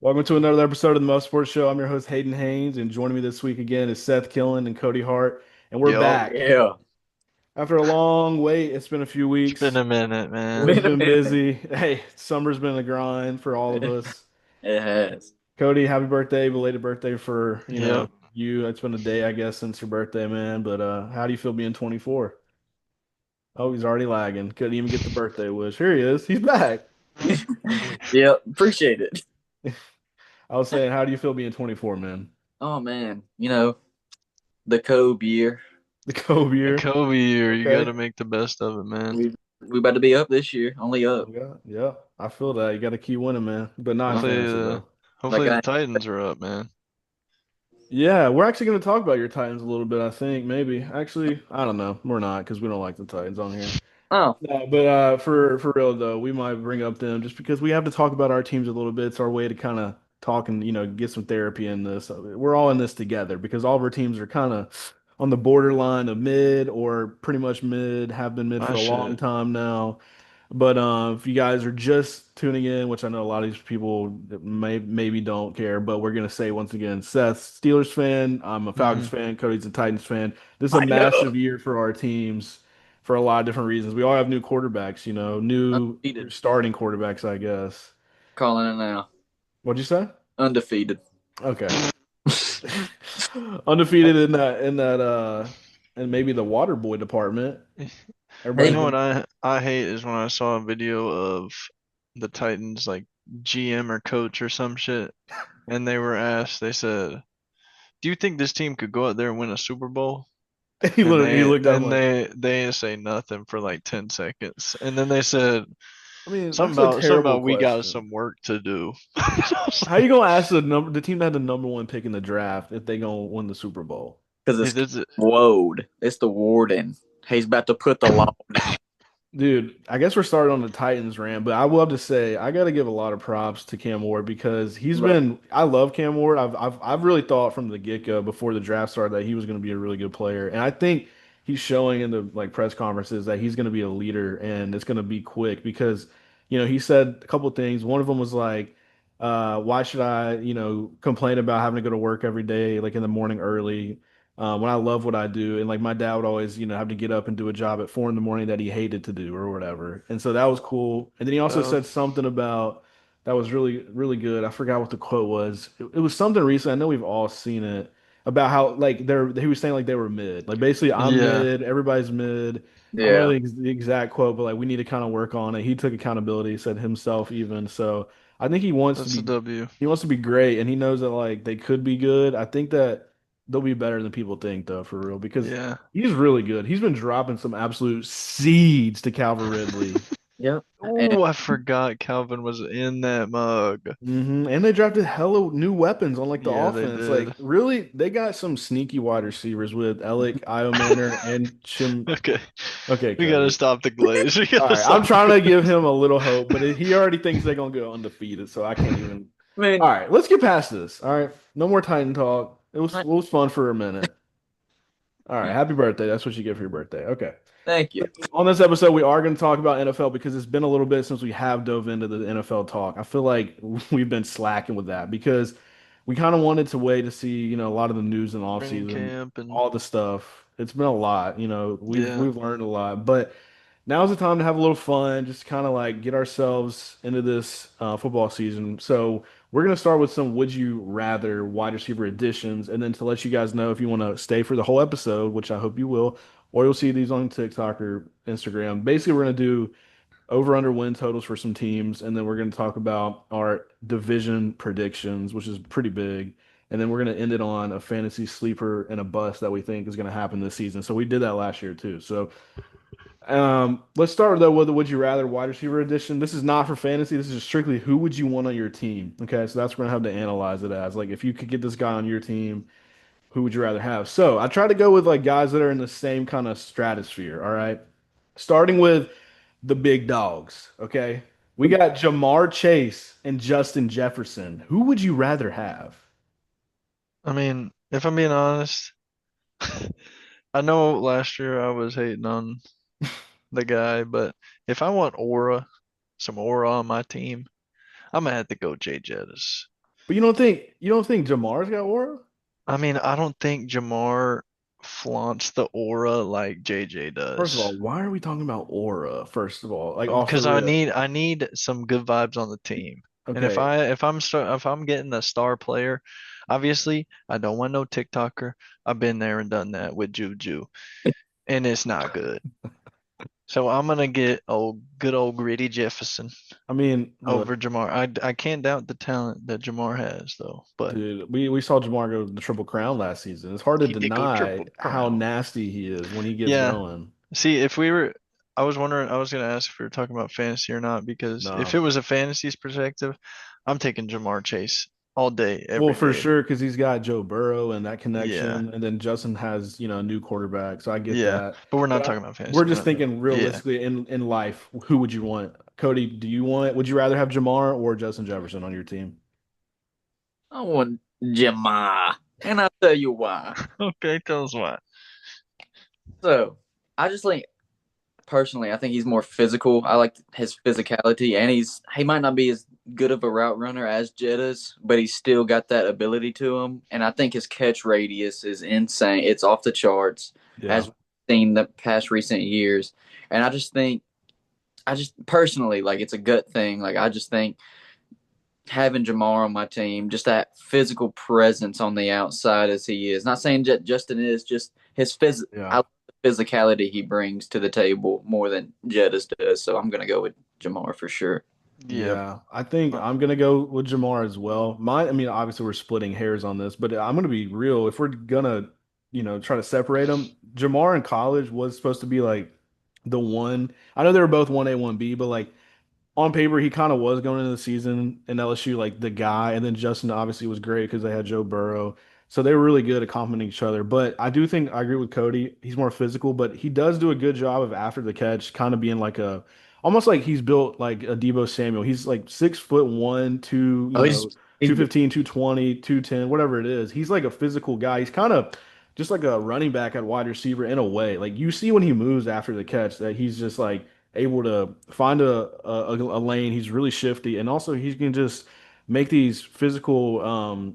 Welcome to another episode of the Muffed Sports Show. I'm your host Hayden Haynes, and joining me this week again is Seth Killen and Cody Hart, and we're Yup. back Yeah. after a long wait. It's been a few It's been weeks. a minute, man. We've Been a been minute. busy. Hey, summer's been a grind for all of us. It has. Cody, happy birthday, belated birthday for Yep. you. It's been a day, I guess, since your birthday, man. But how do you feel being 24? Oh, he's already lagging. Couldn't even get the birthday wish. Here he is. He's back. Yeah, appreciate it. I was saying, how do you feel being 24, man? Oh man, the Kobe year. The Kobe A year. Kobe year, you got Okay. to make the best of it, man. We about to be up this year, only up. Yeah, yeah, I feel that. You got to keep winning, man, but not in Uh, Hopefully, fantasy uh, though. like hopefully the I Titans are up, man. Yeah, we're actually going to talk about your Titans a little bit, I think, maybe. Actually, I don't know. We're not because we don't like the Titans on here. oh No, but for real though, we might bring up them just because we have to talk about our teams a little bit. It's our way to kind of talk and get some therapy in this. We're all in this together because all of our teams are kind of on the borderline of mid or pretty much mid, have been mid My for a long shit. time now. But if you guys are just tuning in, which I know a lot of these people that maybe don't care, but we're gonna say once again, Seth's Steelers fan, I'm a Falcons Hmm. fan, Cody's a Titans fan. This is a I know. massive year for our teams for a lot of different reasons. We all have new quarterbacks, new Undefeated. starting quarterbacks, I guess. Calling it now. What'd you say? Undefeated. Okay. Undefeated in that and maybe the water boy department. You Everybody's Hey, know what been I hate is when I saw a video of the Titans like GM or coach or some shit, and they were asked, they said, "Do you think this team could go out there and win a Super Bowl?" And he they looked up and like, they didn't say nothing for like 10 seconds, and then they said I mean, something that's a about terrible we got question. some work to do. I was How you like, gonna ask the team that had the number one pick in the draft if they gonna win the Super Bowl? because "Hey, it's this is Wode. It's the warden. He's about to put the law down. Dude, I guess we're starting on the Titans rant, but I will have to say I got to give a lot of props to Cam Ward because he's Look, been. I love Cam Ward. I've really thought from the get-go before the draft started that he was going to be a really good player, and I think he's showing in the like press conferences that he's going to be a leader and it's going to be quick because he said a couple of things. One of them was like, why should I complain about having to go to work every day like in the morning early? When I love what I do. And like my dad would always, have to get up and do a job at 4 in the morning that he hated to do or whatever. And so that was cool. And then he also uh, said something about that was really, really good. I forgot what the quote was. It was something recent. I know we've all seen it about how like he was saying like they were mid. Like basically I'm yeah, mid, everybody's mid. I don't know yeah. the exact quote, but like we need to kind of work on it. He took accountability, said himself even. So I think that's a W." he wants to be great and he knows that like they could be good. I think that they'll be better than people think, though, for real, because Yeah. he's really good. He's been dropping some absolute seeds to Calvin Ridley. Yep. And Oh, I forgot Calvin was in that mug. And they drafted hella new weapons on like the Yeah, they offense. Like, did. really, they got some sneaky wide receivers with Alec, Iomanner, and Chim. Okay, Okay, we gotta Cody. stop the glaze. We All gotta right, I'm stop the trying to give glaze. him a little hope, but he already thinks they're gonna go undefeated, so I can't even. man, All right, let's get past this. All right, no more Titan talk. I- It was fun for a minute. All right, happy birthday. That's what you get for your birthday. Okay. thank you. On this episode, we are going to talk about NFL because it's been a little bit since we have dove into the NFL talk. I feel like we've been slacking with that because we kind of wanted to wait to see, a lot of the news in the Training offseason, camp and all the stuff. It's been a lot, yeah, we've learned a lot, but now's the time to have a little fun, just kind of like get ourselves into this football season. So we're gonna start with some would you rather wide receiver additions, and then to let you guys know if you want to stay for the whole episode, which I hope you will, or you'll see these on TikTok or Instagram. Basically, we're gonna do over under win totals for some teams, and then we're gonna talk about our division predictions, which is pretty big. And then we're going to end it on a fantasy sleeper and a bust that we think is going to happen this season. So we did that last year too. So let's start though with the Would You Rather wide receiver edition. This is not for fantasy. This is just strictly who would you want on your team. Okay, so that's what we're gonna have to analyze it as. Like, if you could get this guy on your team, who would you rather have? So I try to go with like guys that are in the same kind of stratosphere. All right, starting with the big dogs. Okay, we got Jamar Chase and Justin Jefferson. Who would you rather have? I mean, if I'm being honest, I know last year I was hating on the guy, but if I want some aura on my team, I'm gonna have to go Jay Jettis. But you don't think Jamar's got aura? I mean, I don't think Jamar flaunts the aura like JJ First of does. all, why are we talking about aura? First of all, like off the Because rip. I need some good vibes on the team. And Okay, if I'm getting a star player, obviously I don't want no TikToker. I've been there and done that with Juju, and it's not good. So I'm gonna get old good old gritty Jefferson I mean, look, over Jamar. I can't doubt the talent that Jamar has though, but dude, we saw Jamar go to the Triple Crown last season. It's hard to he did go deny triple how crown. nasty he is when he gets Yeah. going. See, if we were, I was wondering, I was gonna ask if we were talking about fantasy or not, because if No. it was a fantasy's perspective, I'm taking Jamar Chase all day, Well, every for day. sure, because he's got Joe Burrow and that Yeah. connection, and then Justin has, a new quarterback, so I get Yeah. that. But we're But not talking about we're fantasy. just thinking Yeah. realistically in life, who would you want? Cody, would you rather have Jamar or Justin Jefferson on your team? I want Jemma, and I'll tell you why. Okay, tell us why. So I just think personally, I think he's more physical. I like his physicality, and he might not be as good of a route runner as Jed is, but he's still got that ability to him. And I think his catch radius is insane. It's off the charts, Yeah. as we've seen the past recent years. And I just personally like it's a gut thing. Like I just think having Jamar on my team, just that physical presence on the outside as he is. Not saying that Justin is, just his I Yeah. love the physicality he brings to the table more than Jettis does. So I'm gonna go with Jamar for sure. Yeah. Yeah, I think I'm gonna go with Jamar as well. I mean, obviously we're splitting hairs on this, but I'm gonna be real. If we're gonna, try to separate them, Jamar in college was supposed to be like the one. I know they were both 1A, 1B, but like on paper, he kind of was going into the season in LSU like the guy, and then Justin obviously was great because they had Joe Burrow, so they were really good at complementing each other. But I do think I agree with Cody. He's more physical, but he does do a good job of after the catch, kind of being like almost like he's built like a Debo Samuel. He's like 6'1", two, Oh, he's 215, 220, 210, whatever it is. He's like a physical guy. He's kind of just like a running back at wide receiver in a way. Like you see when he moves after the catch that he's just like able to find a lane. He's really shifty, and also he can just make these physical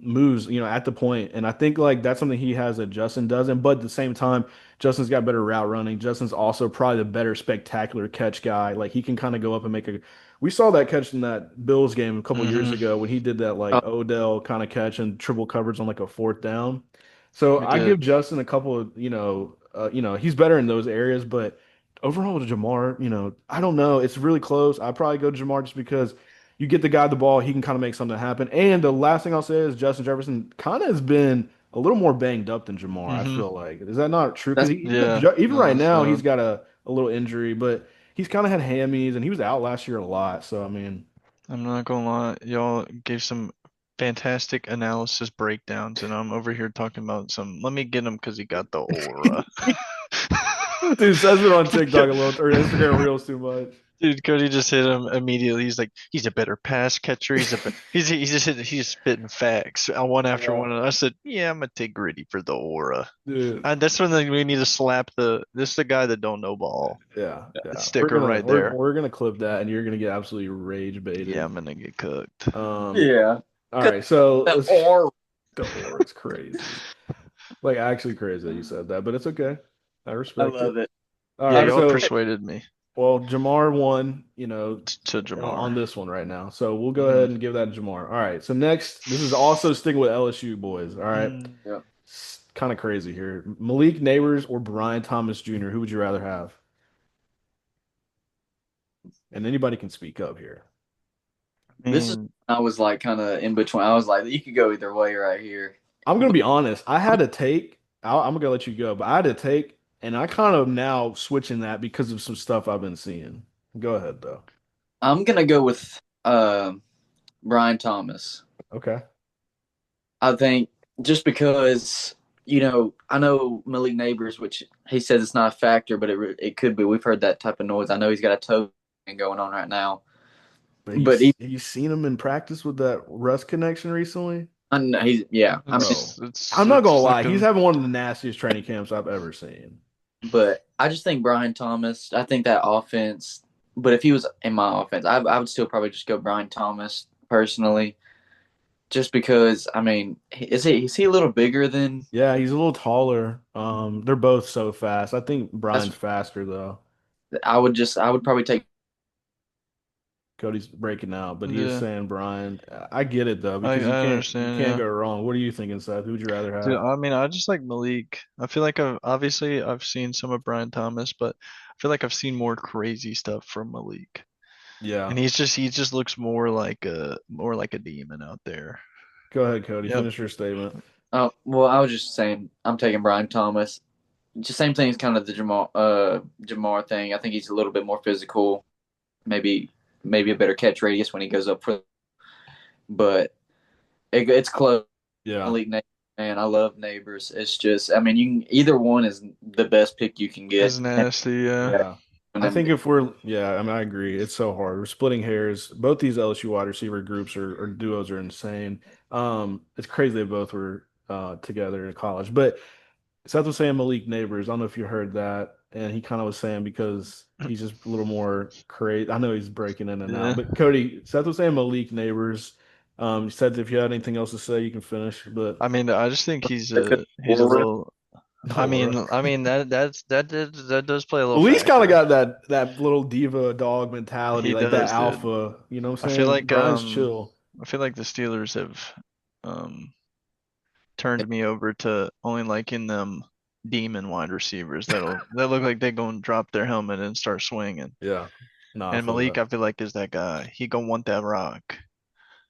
moves, at the point. And I think like that's something he has that Justin doesn't. But at the same time, Justin's got better route running. Justin's also probably the better spectacular catch guy. Like he can kind of go up and make a. We saw that catch in that Bills game a couple years Mm-hmm. ago when he did that like oh, Odell kind of catch and triple coverage on like a fourth down. So We I did. give Justin a couple of, he's better in those areas, but overall to Jamar, I don't know. It's really close. I'd probably go to Jamar just because you get the guy the ball, he can kind of make something happen. And the last thing I'll say is Justin Jefferson kind of has been a little more banged up than Jamar, I Mm-hmm. feel like. Is that not true? Because that's even Yeah. even No, right that's now, he's valid. got a little injury, but he's kind of had hammies and he was out last year a lot. So, I mean, I'm not gonna lie, y'all gave some fantastic analysis breakdowns, and I'm over here talking about some. Let me get him because he got the aura. dude says it on TikTok a little or Instagram Reels too much. Dude, Cody just hit him immediately. He's like, he's a better pass catcher. He's spitting facts one after Yeah, one. And I said, yeah, I'm gonna take Gritty for the aura. dude. That's when we need to slap the. This is the guy that don't know ball. Yeah, The yeah. We're sticker gonna right we're there. we're gonna clip that, and you're gonna get absolutely rage Yeah, baited. I'm gonna get cooked. Um, yeah. all Cause right, so the let's or the or it's crazy, like actually crazy that you said that, but it's okay. I I respect it. love it. All Yeah, right, y'all so persuaded me well, Jamar won, to on Jamar. this one right now, so we'll go Hmm ahead and give that to Jamar. All right, so next, this is also sticking with LSU boys. All right, Mm. Yeah. kind of crazy here. Malik Neighbors or Brian Thomas Jr. Who would you rather have? And anybody can speak up here. I This is mean, I was like kind of in between. I was like, you could go either way right here. I'm gonna But be honest. I had to take. I'm gonna let you go, but I had to take, and I kind of now switching that because of some stuff I've been seeing. Go ahead though. I'm gonna go with Brian Thomas. Okay. I think just because I know Malik Neighbors, which he says it's not a factor, but it could be. We've heard that type of noise. I know he's got a toe thing going on right now, But but he, you seen him in practice with that Rust connection recently? I know he's yeah. I mean, Bro, it's I'm not gonna it's lie. He's looking. having one of the nastiest training camps I've ever seen. but I just think Brian Thomas. I think that offense. But if he was in my offense, I would still probably just go Brian Thomas personally. just because I mean, is he a little bigger than? Yeah, he's a little taller. They're both so fast. I think That's Brian's faster though. I would probably take. Cody's breaking out, but he is Yeah, saying Brian. I get it though I because I you understand. can't Yeah. go wrong. What are you thinking, Seth? Who'd you rather Dude, have? I mean, I just like Malik. I feel like I've seen some of Brian Thomas, but I feel like I've seen more crazy stuff from Malik. And Yeah, he just looks more like a demon out there. go ahead, Cody. Yep. Finish your statement. Oh well, I was just saying I'm taking Brian Thomas. Just same thing as kind of the Jamar thing. I think he's a little bit more physical. Maybe a better catch radius when he goes up for. But it's close. Yeah, Elite Neighbors, man. I love Neighbors. It's just, I mean, either one is the best pick you can It's get. nasty, yeah. yeah. I think if we're yeah, I mean I agree. It's so hard. We're splitting hairs. Both these LSU wide receiver groups or duos are insane. It's crazy they both were together in college. But Seth was saying Malik Neighbors. I don't know if you heard that. And he kind of was saying because he's just a little more crazy. I know he's breaking in and out. Yeah. But Cody, Seth was saying Malik Neighbors. He said if you had anything else to say, you can finish. But I mean, I just think he's a Aura. little. no, I mean that does play a little Malik's kind of factor. got that little diva dog mentality, He like that does, dude. alpha. You know what I I'm feel saying? like Brian's chill. I feel like the Steelers have um turned me over to only liking them demon wide receivers that look like they go and drop their helmet and start swinging. Yeah. No, I And feel Malik, that. I feel like is that guy. He gonna want that rock.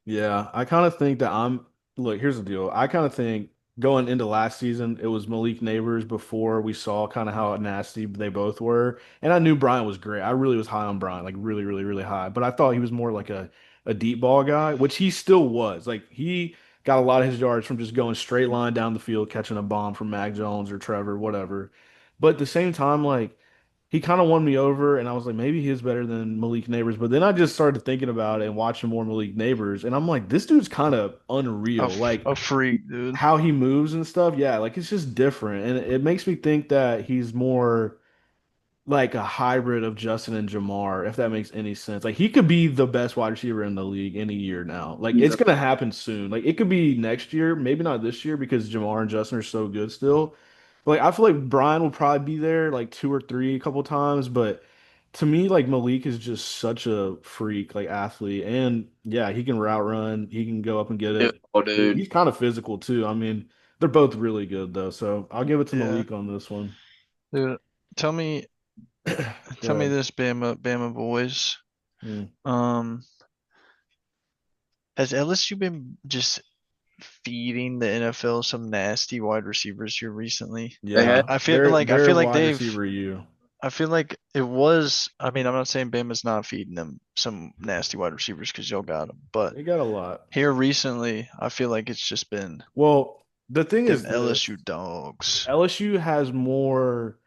Yeah, I kind of think that look, here's the deal. I kind of think going into last season, it was Malik Neighbors before we saw kind of how nasty they both were. And I knew Bryant was great. I really was high on Bryant, like really, really, really high. But I thought he was more like a deep ball guy, which he still was. Like he got a lot of his yards from just going straight line down the field, catching a bomb from Mac Jones or Trevor, whatever. But at the same time, like he kind of won me over, and I was like, maybe he is better than Malik Neighbors. But then I just started thinking about it and watching more Malik Neighbors, and I'm like, this dude's kind of unreal. Like A freak, dude. how he moves and stuff. Yeah, like it's just different, and it makes me think that he's more like a hybrid of Justin and Jamar, if that makes any sense. Like he could be the best wide receiver in the league any year now. Like He's it's a, gonna happen soon. Like it could be next year, maybe not this year because Jamar and Justin are so good still. But like I feel like Brian will probably be there like two or three a couple times, but to me, like Malik is just such a freak, like athlete, and yeah, he can route run, he can go up and get it. physical dude. He's kind of physical too. I mean, they're both really good though, so I'll give it to Yeah. Malik on this one. Dude, tell me Go tell me ahead. this, Bama boys. Hmm. Um, has LSU been just feeding the NFL some nasty wide receivers here recently? They Like had Yeah, I they're feel like wide they've receiver you. I feel like it was. I mean, I'm not saying Bama's not feeding them some nasty wide receivers because y'all got them, but They got a lot. here recently, I feel like it's just been Well, the thing them is this. LSU dogs. LSU has more.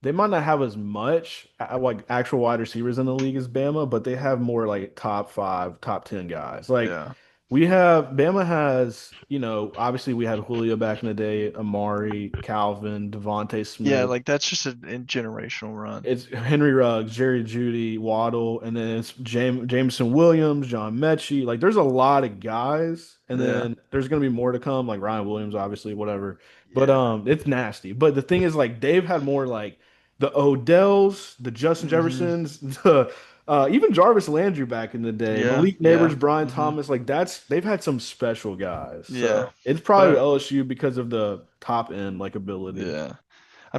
They might not have as much like actual wide receivers in the league as Bama, but they have more like top five, top 10 guys. Like Yeah, we have Bama has, obviously we had Julio back in the day, Amari, Calvin, Devontae yeah, Smith. like that's just a generational run. It's Henry Ruggs, Jerry Judy, Waddle, and then it's Jameson Williams, John Mechie. Like there's a lot of guys, and Yeah, then there's gonna be more to come, like Ryan Williams, obviously, whatever. But yeah. it's nasty. But the thing is, like they've had more like the Odells, the Justin Hmm. Jeffersons, the even Jarvis Landry back in the day, Yeah, Malik yeah. Neighbors, Brian Hmm. Thomas. Like they've had some special guys. Yeah. So it's probably But LSU because of the top end like ability. yeah. I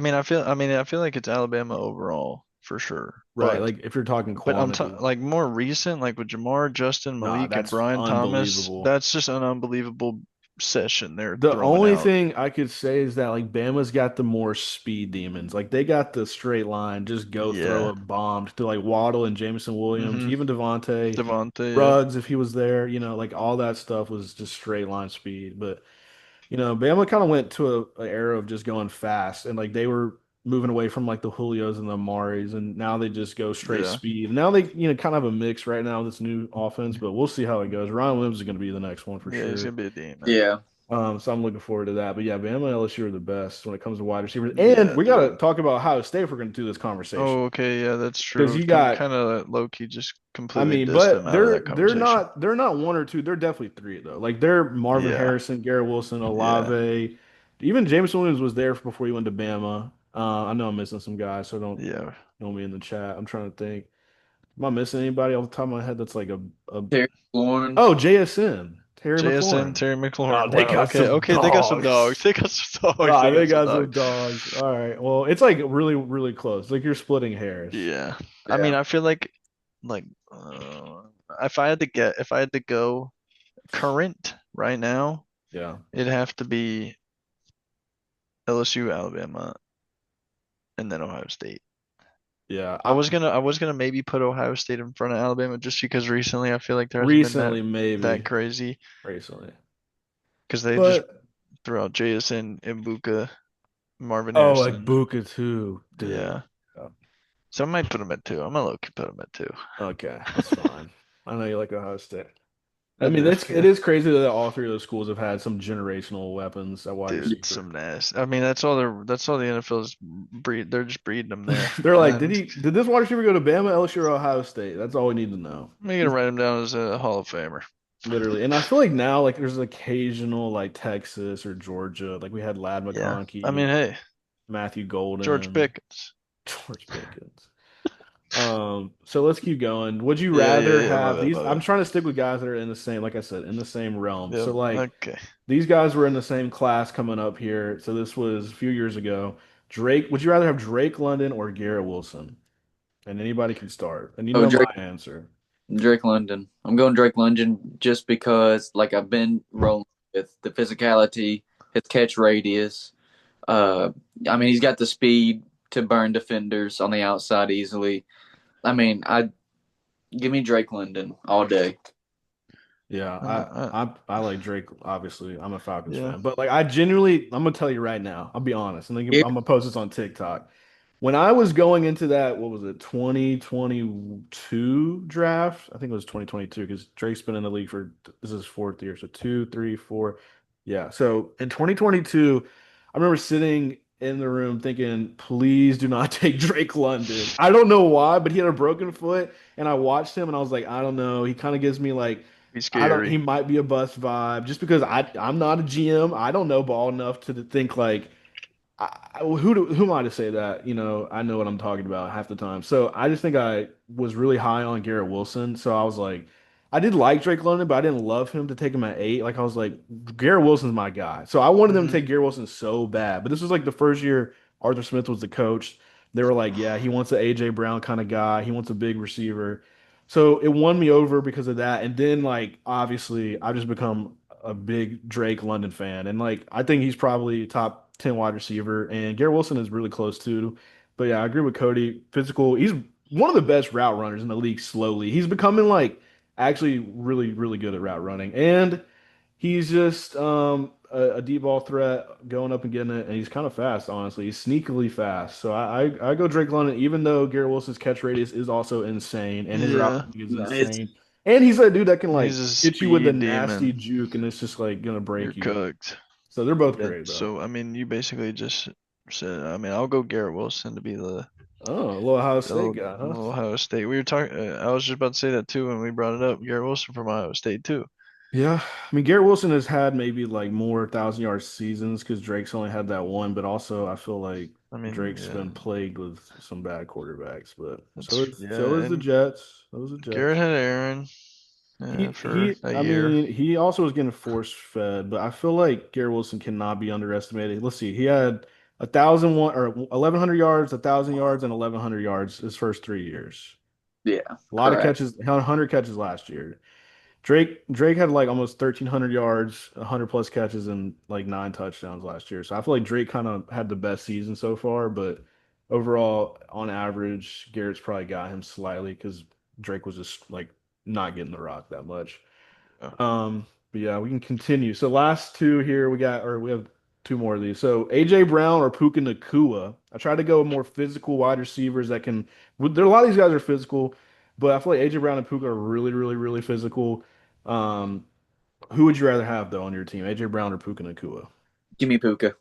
feel like it's Alabama overall for sure. Right. Like if you're talking But I'm t quantity. like more recent, like with Jamar, Justin, Nah, Malik, and that's Brian Thomas, unbelievable. that's just an unbelievable session they're The throwing only out. thing I could say is that like Bama's got the more speed demons. Like they got the straight line, just go throw Yeah. a bomb to like Waddle and Jameson Williams, Hmm. even Devontae, Devontae, yeah. Ruggs if he was there, like all that stuff was just straight line speed. But Bama kind of went to a era of just going fast and like they were moving away from like the Julios and the Amaris and now they just go straight Yeah. speed. Now they, kind of have a mix right now with this new offense, but we'll see how it goes. Ryan Williams is going to be the next one for Yeah, he's sure. gonna be a demon. Yeah. So I'm looking forward to that. But yeah, Bama and LSU are the best when it comes to wide receivers. And Yeah, we got to dude. talk about Ohio State if we're going to do this conversation. Oh, okay, yeah, that's Because true. you got, Kind of low key just I completely mean, dissed them but out of that they're conversation. not one or two. They're definitely three though. Like they're Marvin Yeah, Harrison, Garrett Wilson, yeah, Olave. Even Jameson Williams was there before he went to Bama. I know I'm missing some guys, so yeah. don't be in the chat. I'm trying to think. Am I missing anybody off the top of my head that's like a Terry Lawrence. oh, JSN, Terry JSN, McLaurin. Terry Oh, McLaurin. they Wow. got Okay, some okay, they got some dogs. dogs. They got some dogs. Ah, They they got some got dogs. some dogs. All right. Well, it's like really, really close. Like you're splitting hairs. Yeah. I Yeah. mean, I feel like if I had to if I had to go current right now, Yeah. it'd have to be LSU, Alabama, and then Ohio State. Yeah. I was gonna maybe put Ohio State in front of Alabama just because recently I feel like there hasn't been Recently, that maybe. crazy Recently. because they just But threw out JSN, Ibuka, Marvin oh, like Harrison. Buka too, dude. Yeah. Yeah. So I might put them at two. I'm gonna low key put them at two. Okay, that's fine. I know you like Ohio State. I I mean, do. it Yeah. is crazy that all three of those schools have had some generational weapons at wide Dude, receiver. some nasty. I mean, that's all the NFL's breed. They're just breeding them there. They're like, And did this wide receiver go to Bama, LSU, or Ohio State? That's all we need to know. I'm gonna write him down as a Hall of Famer. Literally. And I feel like now, like, there's occasional, like, Texas or Georgia. Like, we had Lad Yeah. I mean, McConkey, hey, Matthew George Golden, Pickens. George Pickens. So let's keep going. Would you Yeah, yeah, rather yeah. My have bad, these? my I'm bad. trying to stick with guys that are in the same, like I said, in the same realm. Yep. So, like, Okay. these guys were in the same class coming up here. So, this was a few years ago. Drake, would you rather have Drake London or Garrett Wilson? And anybody can start. And you Oh, know my Drake answer. Drake London. I'm going Drake London just because like I've been rolling with the physicality, his catch radius. Uh, I mean he's got the speed to burn defenders on the outside easily. I mean, I give me Drake London all day. Yeah, Uh, I like Drake. Obviously, I'm a Falcons yeah. fan, but like I genuinely, I'm gonna tell you right now. I'll be honest, and I'm Yeah. gonna post this on TikTok. When I was going into that, what was it, 2022 draft? I think it was 2022 because Drake's been in the league for this is his fourth year, so two, three, four. Yeah, so in 2022, I remember sitting in the room thinking, please do not take Drake London. I don't know why, but he had a broken foot, and I watched him, and I was like, I don't know. He kind of gives me like Be I don't. He scary. might be a bust vibe just because I'm not a GM. I don't know ball enough to think like who am I to say that? You know, I know what I'm talking about half the time. So I just think I was really high on Garrett Wilson. So I was like, I did like Drake London, but I didn't love him to take him at 8. Like I was like, Garrett Wilson's my guy. So I wanted them to Hmm. take Garrett Wilson so bad. But this was like the first year Arthur Smith was the coach. They were like, yeah, he wants an AJ Brown kind of guy. He wants a big receiver. So it won me over because of that. And then like obviously I've just become a big Drake London fan. And like I think he's probably top 10 wide receiver. And Garrett Wilson is really close too. But yeah, I agree with Cody. Physical, he's one of the best route runners in the league slowly. He's becoming like actually really, really good at route running. And he's just a deep ball threat going up and getting it, and he's kind of fast, honestly. He's sneakily fast. So I go Drake London, even though Garrett Wilson's catch radius is also insane and his route Yeah. running is No, it's insane. And he's a dude that can He's like a hit you with a speed nasty demon. juke, and it's just like gonna You're break you. cooked. So they're both Yeah. great though. So I mean, you basically just said. I mean, I'll go Garrett Wilson to be Oh, a little Ohio the State guy, huh? little Ohio State. We were talking. I was just about to say that too when we brought it up. Garrett Wilson from Ohio State too. Yeah, I mean Garrett Wilson has had maybe like more 1,000 yard seasons because Drake's only had that one, but also I feel like I mean, Drake's yeah, been plagued with some bad quarterbacks. But that's so yeah. is the And Jets. So is the Garrett Jets. had Aaron for He a I year. mean he also was getting force fed, but I feel like Garrett Wilson cannot be underestimated. Let's see, he had 1,001 or 1,100 yards, 1,000 yards, and 1,100 yards his first 3 years. yeah, A lot of correct. catches, 100 catches last year. Drake had like almost 1,300 yards, 100 plus catches, and like 9 touchdowns last year. So I feel like Drake kind of had the best season so far, but overall, on average, Garrett's probably got him slightly because Drake was just like not getting the rock that much. Yeah. But yeah, we can continue. So last two here we have two more of these. So AJ Brown or Puka Nacua. I tried to go with more physical wide receivers that can. There a lot of these guys are physical, but I feel like AJ Brown and Puka are really, really, really physical. Um, Who would you rather have though on your team, AJ Brown or Puka Nacua? Give me Puka.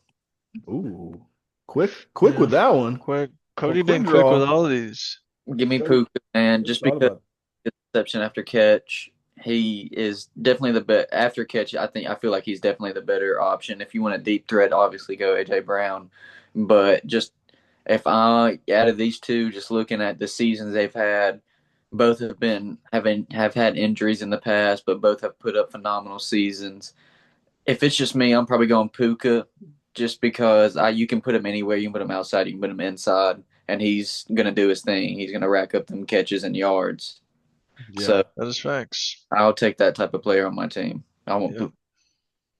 Ooh, quick Yeah. with that one. Quick. A Cody quick been quick with draw. all of these. Give me Cody, Puka, man. just Just thought because about reception after catch, he is definitely the best. After catch, I feel like he's definitely the better option. If you want a deep threat, obviously go AJ Brown. But just if I out of these two, just looking at the seasons they've had, both have had injuries in the past, but both have put up phenomenal seasons. If it's just me, I'm probably going Puka, just because you can put him anywhere. You can put him outside, you can put him inside, and he's gonna do his thing. He's gonna rack up them catches and yards. So Yeah. That is facts. I'll take that type of player on my team. I want Yep. Puka.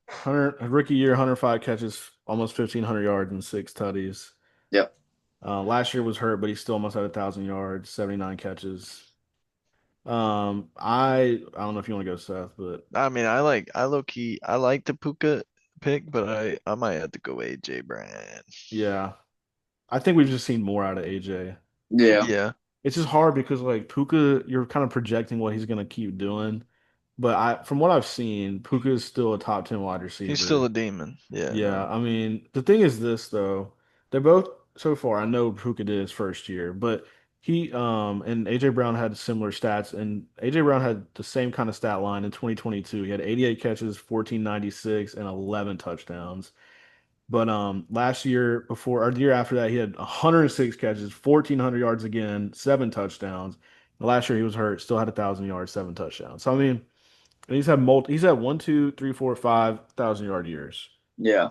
100 rookie year, 105 catches, almost 1,500 yards and six tutties. Yep. Last year was hurt, but he still almost had 1,000 yards, 79 catches. I don't know if you want to go Seth, but I mean, I low key, I like the Puka pick, but I might have to go AJ Brown. yeah, I think we've just seen more out of AJ. Yeah. Yeah. It's just hard because like Puka, you're kind of projecting what he's gonna keep doing. But from what I've seen, Puka is still a top 10 wide He's still receiver. a demon. Yeah, Yeah, no. I mean, the thing is this though, they're both so far. I know Puka did his first year, but he and AJ Brown had similar stats, and AJ Brown had the same kind of stat line in 2022. He had 88 catches, 1496, and 11 touchdowns. But last year before or the year after that, he had 106 catches, 1,400 yards again, seven touchdowns. And last year he was hurt, still had 1,000 yards, seven touchdowns. So I mean, and he's had one, two, three, four, 5,000 yard years. Yeah.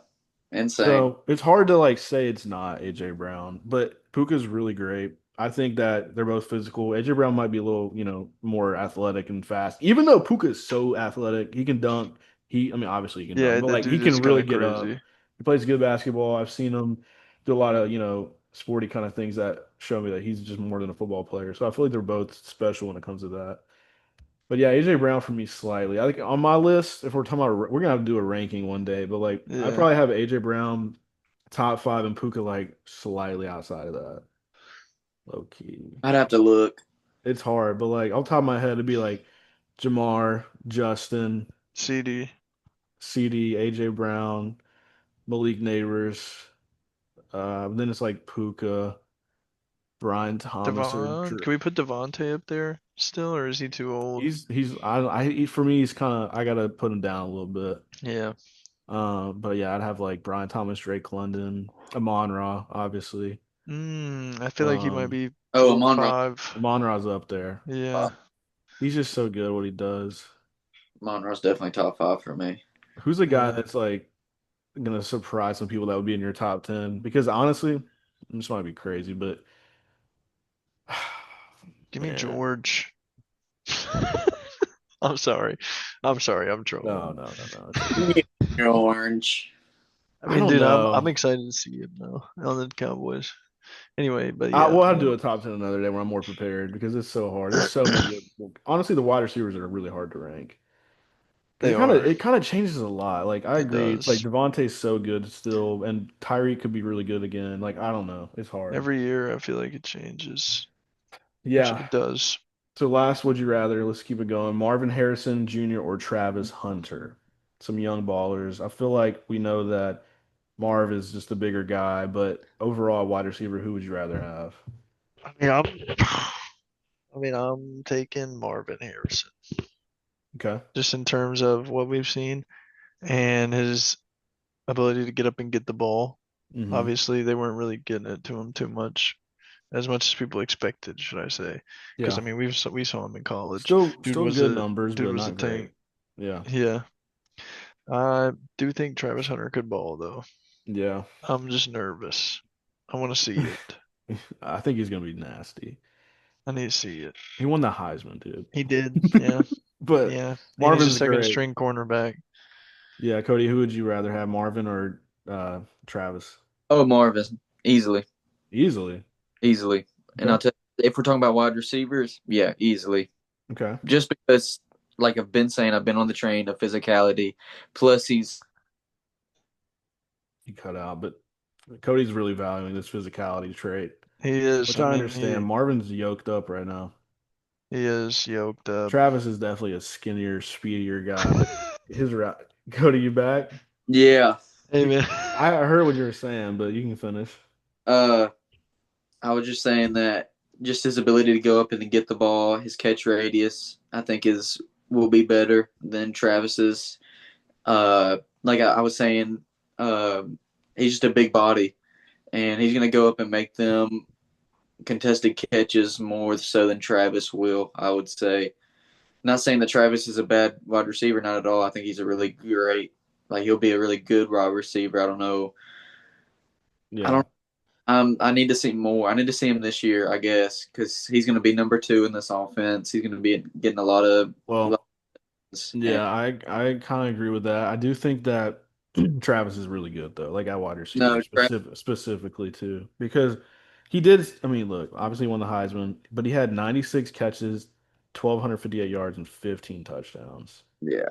Insane. So it's hard to like say it's not AJ Brown, but Puka's really great. I think that they're both physical. AJ Brown might be a little, more athletic and fast. Even though Puka is so athletic, he can dunk. I mean, obviously he can dunk, Yeah, but that like he dude can is kind really of get up. crazy. He plays good basketball. I've seen him do a lot of, sporty kind of things that show me that he's just more than a football player. So I feel like they're both special when it comes to that. But yeah, AJ Brown for me slightly. I think on my list, if we're talking about, we're gonna have to do a ranking one day. But like, I Yeah. probably have AJ Brown top five and Puka like slightly outside of that. Low key, I'd have to look. it's hard, but like off the top of my head, it'd be like Jamar, Justin, CD. CD, AJ Brown, Malik Neighbors. Then it's like Puka, Brian Thomas, or Devon. Can we put Devontae up there still, or is he too old? for me, he's kind of I gotta put him down a little bit. Yeah. But yeah, I'd have like Brian Thomas, Drake London, Amon Ra, obviously. I feel like he might Um, be Oh, four, Amon Ross. five. Amon Ra's up there. Yeah. He's just so good at what he does. Amon Ross definitely top five for me. Who's a guy Yeah. that's like gonna surprise some people that would be in your top 10? Because honestly, this might be crazy, but Give me man, George. I'm sorry. I'm sorry. I'm no, trolling. no, no, no, it's okay. Yeah. Orange. I I mean, don't dude, I'm know. excited to see him though on the Cowboys. Anyway, but I yeah, we'll have to do a top 10 another day when I'm more prepared because it's so hard. There's so many good. Honestly, the wide receivers are really hard to rank. Because they it kind of are. it kind of changes a lot. Like I It agree, it's like does. Devontae's so good still, and Tyreek could be really good again. Like I don't know, it's hard. Every year, I feel like it changes, which Yeah. it does. So last, would you rather? Let's keep it going. Marvin Harrison Jr. or Travis Hunter? Some young ballers. I feel like we know that Marv is just a bigger guy, but overall wide receiver, who would you rather have? I mean, I'm, I mean, I'm taking Marvin Harrison Okay. just in terms of what we've seen and his ability to get up and get the ball. Hmm. Obviously, they weren't really getting it to him too much, as much as people expected, should I say? Because I Yeah. mean, we saw him in college. Still good numbers, Dude but was a not great. tank. Yeah. Yeah, I do think Travis Hunter could ball though. Yeah. I'm just nervous. I want to see it. I think he's gonna be nasty. I need to see it. He won the Heisman, dude. He did, yeah, But yeah. And he's a Marvin's second great. string cornerback. Yeah, Cody, who would you rather have, Marvin or Travis? Oh, Marvin. Easily. Easily. Easily. And Okay. I'll tell you, if we're talking about wide receivers, yeah, easily. Okay. Just because, like I've been saying, I've been on the train of physicality. Plus, he's He cut out, but Cody's really valuing this physicality trait, He is. which I I mean, understand. Marvin's yoked up right now. he is yoked up. Travis is definitely a skinnier, speedier guy. his route go to you back. Yeah. Hey man. I heard what you were saying, but you can finish. Uh, I was just saying that just his ability to go up and to get the ball, his catch radius, I think is will be better than Travis's. Like I was saying, uh, he's just a big body, and he's gonna go up and make them contested catches more so than Travis will. I would say. Not saying that Travis is a bad wide receiver, not at all. I think he's a really great, like he'll be a really good wide receiver. I don't know. I Yeah. don't. I need to see more. I need to see him this year, I guess, because he's going to be number two in this offense. He's going to be getting a lot Well, of and yeah, I kind of agree with that. I do think that Travis is really good though, like at wide receiver no, specifically too, because he did. I mean, look, obviously he won the Heisman, but he had 96 catches, 1,258 yards, and 15 touchdowns. yeah.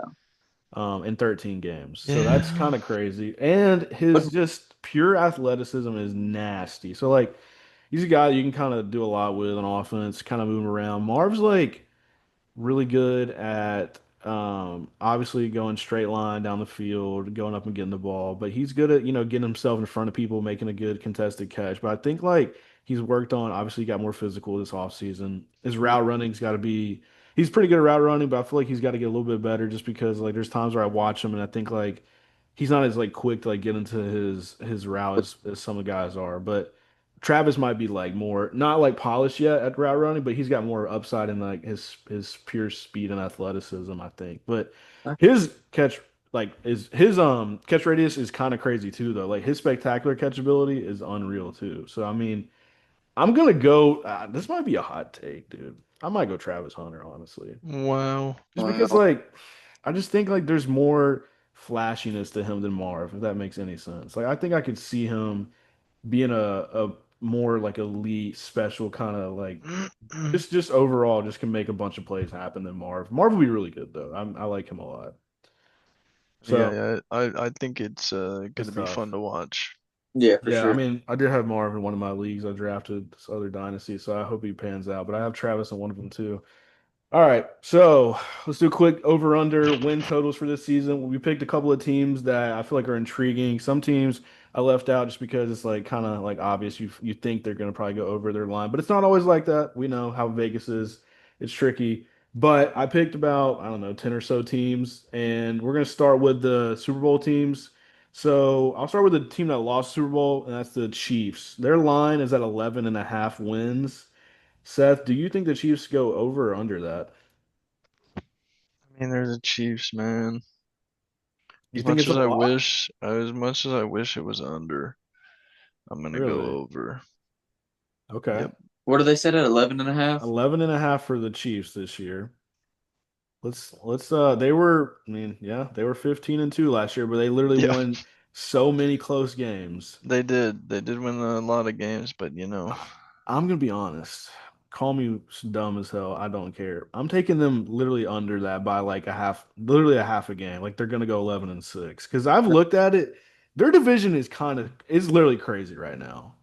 In 13 games. So that's Yeah. kind of crazy. And What his just pure athleticism is nasty. So like he's a guy you can kind of do a lot with on offense, kind of move him around. Marv's like really good at obviously going straight line down the field, going up and getting the ball, but he's good at, getting himself in front of people, making a good contested catch. But I think like he's worked on obviously got more physical this offseason. His route running's got to be he's pretty good at route running, but I feel like he's got to get a little bit better just because like there's times where I watch him and I think like he's not as like quick to like get into his route as some of the guys are. But Travis might be like more not like polished yet at route running, but he's got more upside in like his pure speed and athleticism, I think. But his catch like is his catch radius is kind of crazy too though. Like his spectacular catchability is unreal too. So I mean, I'm gonna go. This might be a hot take, dude. I might go Travis Hunter honestly, Wow. just because wow. like I just think like there's more flashiness to him than Marv, if that makes any sense. Like I think I could see him being a more like elite special kind of like just overall just can make a bunch of plays happen than Marv. Marv will be really good though. I like him a lot. Yeah, So yeah. I think it's it's gonna be fun tough. to watch. Yeah, for Yeah, I sure. mean, I did have Marv in one of my leagues. I drafted this other dynasty, so I hope he pans out. But I have Travis in one of them too. All right, so let's do a quick over under win totals for this season. We picked a couple of teams that I feel like are intriguing. Some teams I left out just because it's like kind of like obvious. You think they're going to probably go over their line, but it's not always like that. We know how Vegas is. It's tricky. But I picked about, I don't know, 10 or so teams, and we're going to start with the Super Bowl teams. So I'll start with the team that lost Super Bowl, and that's the Chiefs. Their line is at 11 and a half wins. Seth, do you think the Chiefs go over or under that? I mean, they're the Chiefs, man. You think it's a lot? As much as I wish it was under, I'm gonna go Really? over. Okay. Yep. What do they set at 11 and a half? 11 and a half for the Chiefs this year. Let's they were I mean, yeah, they were 15-2 last year, but they literally Yeah, won so many close games. they did. They did win a lot of games, but I'm gonna be honest. Call me dumb as hell. I don't care. I'm taking them literally under that by like a half, literally a half a game. Like they're gonna go 11-6. Because I've looked at it, their division is literally crazy right now.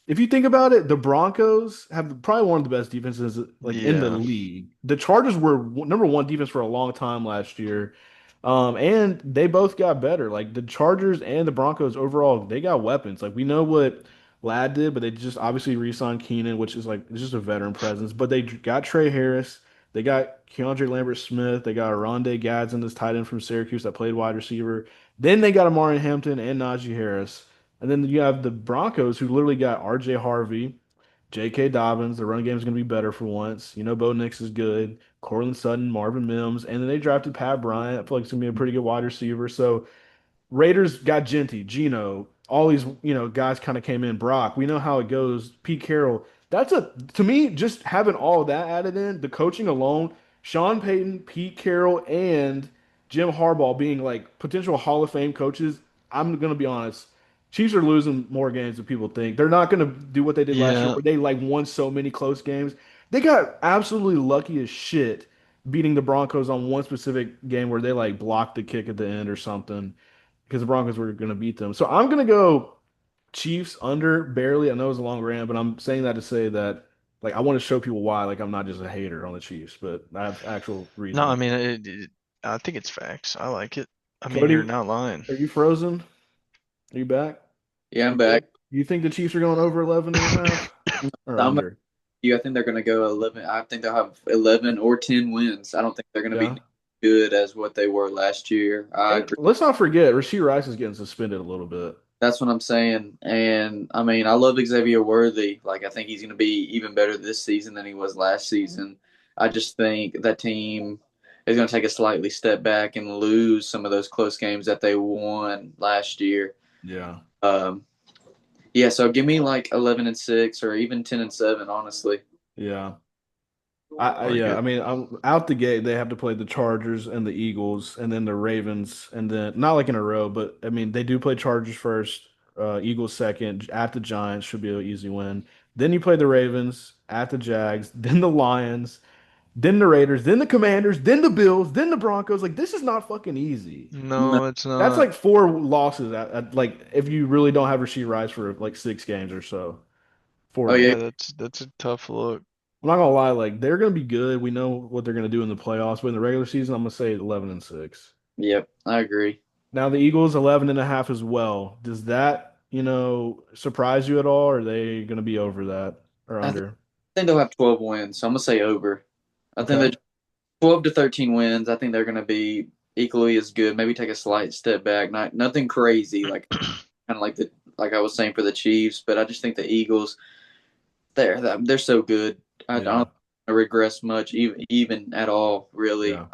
If you think about it, the Broncos have probably one of the best defenses like in the yeah. league. The Chargers were number one defense for a long time last year, and they both got better. Like the Chargers and the Broncos overall, they got weapons. Like we know what Ladd did, but they just obviously re-signed Keenan, which is like it's just a veteran presence. But they got Trey Harris, they got Keandre Lambert-Smith, they got Rondé Gadsden, this tight end from Syracuse that played wide receiver. Then they got Amari Hampton and Najee Harris. And then you have the Broncos who literally got RJ Harvey, J.K. Dobbins. The run game is going to be better for once. You know, Bo Nix is good. Cortland Sutton, Marvin Mims. And then they drafted Pat Bryant. I feel like it's going to be a pretty good wide receiver. So Raiders got Genty, Gino, all these, guys kind of came in. Brock, we know how it goes. Pete Carroll. To me, just having all of that added in, the coaching alone, Sean Payton, Pete Carroll, and Jim Harbaugh being like potential Hall of Fame coaches, I'm going to be honest. Chiefs are losing more games than people think. They're not going to do what they did last year Yeah. where they like won so many close games. They got absolutely lucky as shit beating the Broncos on one specific game where they like blocked the kick at the end or something because the Broncos were going to beat them. So I'm going to go Chiefs under barely. I know it's a long rant, but I'm saying that to say that like I want to show people why like I'm not just a hater on the Chiefs, but I have actual No, I reasoning. mean I think it's facts. I like it. I mean, you're Cody, not lying. are you frozen? Are you back? Yeah, I'm You good? back. You think the Chiefs are going over 11 and a half or I'm with under? you. I think they're going to go 11. I think they'll have 11 or 10 wins. I don't think they're going to be Yeah. good as what they were last year. I And agree. let's not forget, Rasheed Rice is getting suspended a little bit. That's what I'm saying. And I mean, I love Xavier Worthy. Like, I think he's going to be even better this season than he was last season. I just think that team is going to take a slightly step back and lose some of those close games that they won last year. Yeah. Um, yeah, so give me like 11-6 or even 10-7, honestly. Yeah. Like Yeah, I it. mean, I'm out the gate. They have to play the Chargers and the Eagles, and then the Ravens, and then not like in a row, but I mean, they do play Chargers first, Eagles second, at the Giants should be an easy win. Then you play the Ravens, at the Jags, then the Lions, then the Raiders, then the Commanders, then the Bills, then the Broncos. Like this is not fucking easy. No. No, it's That's not. like four losses like if you really don't have Rasheed Rice for like 6 games or so, four Oh, yeah. Yeah, that's a tough look. I'm not gonna lie, like they're gonna be good. We know what they're gonna do in the playoffs, but in the regular season, I'm gonna say 11 and 6. Yep, I agree. Now the Eagles 11 and a half as well. Does that, surprise you at all? Or are they gonna be over that or I under? think they'll have 12 wins, so I'm gonna say over. I think Okay. they're 12 to 13 wins. I think they're gonna be equally as good. Maybe take a slight step back. Not nothing crazy, like kind of like I was saying for the Chiefs, but I just think the Eagles they're so good. I Yeah. don't regress much, even at all, really. Yeah.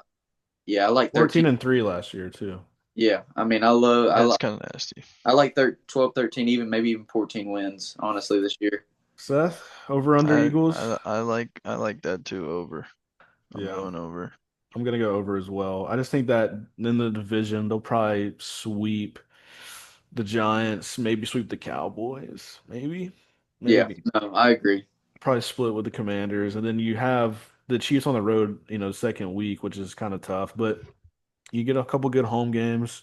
Yeah, I like 13. 14 and 3 last year too. Yeah, I mean, I love That's kind of nasty. I like 12, 13, even maybe even 14 wins. Honestly, this year. Seth, over under Eagles? I like that too. Over. I'm Yeah. going over. I'm gonna go over as well. I just think that in the division they'll probably sweep the Giants, maybe sweep the Cowboys, maybe, Yeah, maybe no, I agree. probably split with the Commanders, and then you have the Chiefs on the road, second week, which is kind of tough, but you get a couple good home games.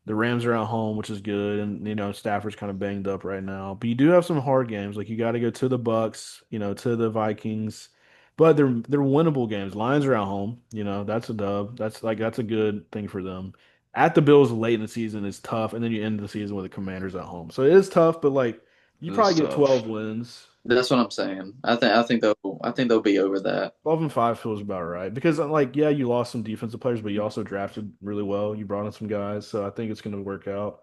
The Rams are at home, which is good, and Stafford's kind of banged up right now. But you do have some hard games. Like you got to go to the Bucks, to the Vikings, but they're winnable games. Lions are at home, that's a dub. That's a good thing for them. At the Bills late in the season is tough, and then you end the season with the Commanders at home. So it is tough, but like you This probably is get tough. 12 wins. That's what I'm saying. I think they'll be over that. 12 and 5 feels about right because like yeah, you lost some defensive players, but you also drafted really well. You brought in some guys, so I think it's going to work out.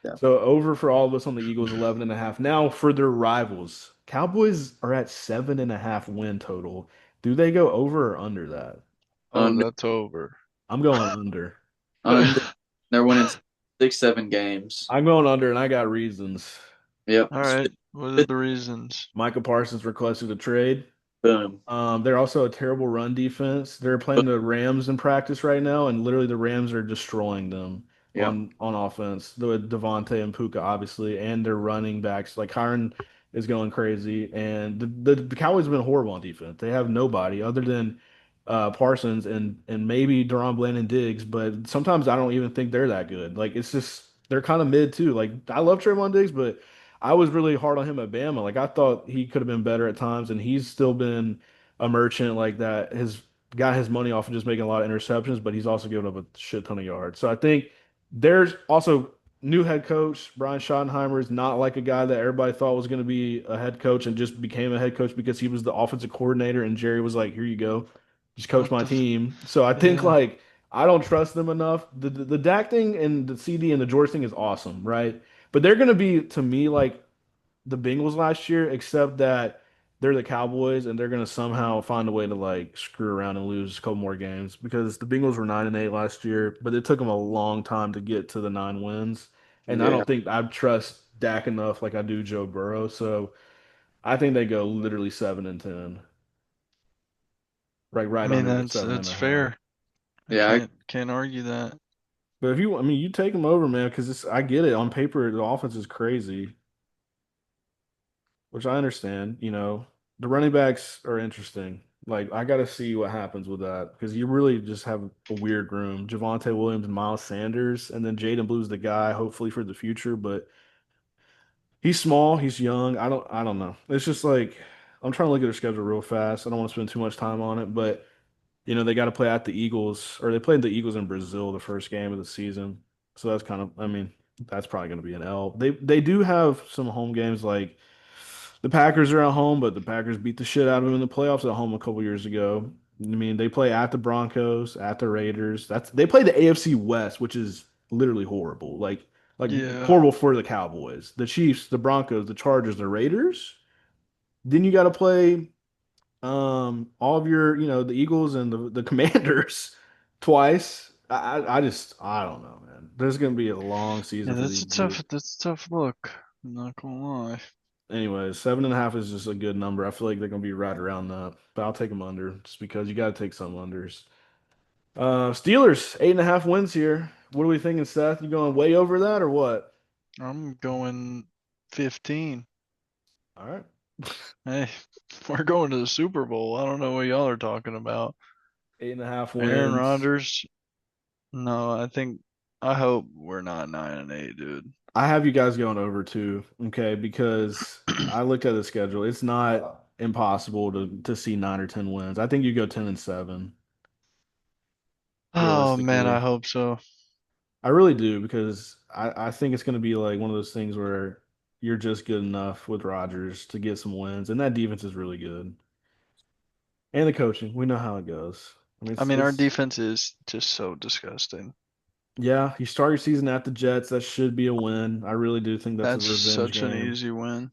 Yeah. So over for all of us on the Eagles 11 and a half. Now for their rivals. Cowboys are at 7.5 win total. Do they go over or under that? Oh, Under that's over. I'm going under. under they're winning 6, 7 games. I'm going under and I got reasons. Yep. All right. What are the reasons? Micah Parsons requested a trade. Boom. They're also a terrible run defense. They're playing the Rams in practice right now, and literally the Rams are destroying them Yep. on offense. The Devontae and Puka, obviously, and their running backs. Like Kyron is going crazy, and the Cowboys have been horrible on defense. They have nobody other than Parsons and maybe Deron Bland and Diggs, but sometimes I don't even think they're that good. Like it's just they're kind of mid too. Like I love Trayvon Diggs, but I was really hard on him at Bama. Like I thought he could have been better at times, and he's still been a merchant like that. Has got his money off of just making a lot of interceptions, but he's also given up a shit ton of yards. So I think there's also new head coach Brian Schottenheimer is not like a guy that everybody thought was going to be a head coach and just became a head coach because he was the offensive coordinator and Jerry was like, "Here you go, just coach What my the? F team." So I think Yeah. like I don't trust them enough. The Dak thing and the CD and the George thing is awesome, right? But they're going to be to me like the Bengals last year, except that they're the Cowboys and they're gonna somehow find a way to like screw around and lose a couple more games because the Bengals were 9-8 last year, but it took them a long time to get to the 9 wins. And I Yeah. don't think I trust Dak enough like I do Joe Burrow. So I think they go literally 7-10, I right mean, under the that's seven and that's a half. fair. I Yeah. can't argue that. But if you, I mean, you take them over, man, because it's I get it. On paper, the offense is crazy. Which I understand. The running backs are interesting. Like I got to see what happens with that because you really just have a weird room. Javonte Williams and Miles Sanders, and then Jaden Blue's the guy, hopefully for the future. But he's small, he's young. I don't know. It's just like I'm trying to look at their schedule real fast. I don't want to spend too much time on it, but They got to play at the Eagles, or they played the Eagles in Brazil the first game of the season. So that's kind of, I mean, that's probably going to be an L. They do have some home games like the Packers are at home, but the Packers beat the shit out of them in the playoffs at home a couple years ago. I mean, they play at the Broncos, at the Raiders. They play the AFC West, which is literally horrible. Like Yeah. horrible for the Cowboys, the Chiefs, the Broncos, the Chargers, the Raiders. Then you got to play all of your, the Eagles and the Commanders twice. I don't know, man. There's gonna be a long Yeah, season for these dudes. that's a tough look. I'm not gonna lie. Anyways, 7.5 is just a good number. I feel like they're gonna be right around that, but I'll take them under just because you got to take some unders. Steelers 8.5 wins here. What are we thinking, Seth? You going way over that or what? I'm going 15. All right, Hey, we're going to the Super Bowl. I don't know what y'all are talking about. 8.5 Aaron wins. Rodgers. No, I hope we're not 9-8, dude. I have you guys going over too, okay? Because I looked at the schedule. It's not impossible to see 9 or 10 wins. I think you go 10-7 Oh man, I realistically. hope so. I really do because I think it's going to be like one of those things where you're just good enough with Rodgers to get some wins, and that defense is really good. And the coaching, we know how it goes. I mean, I it's mean, our it's defense is just so disgusting. yeah. You start your season at the Jets, that should be a win. I really do think that's a That's revenge such an game. easy win.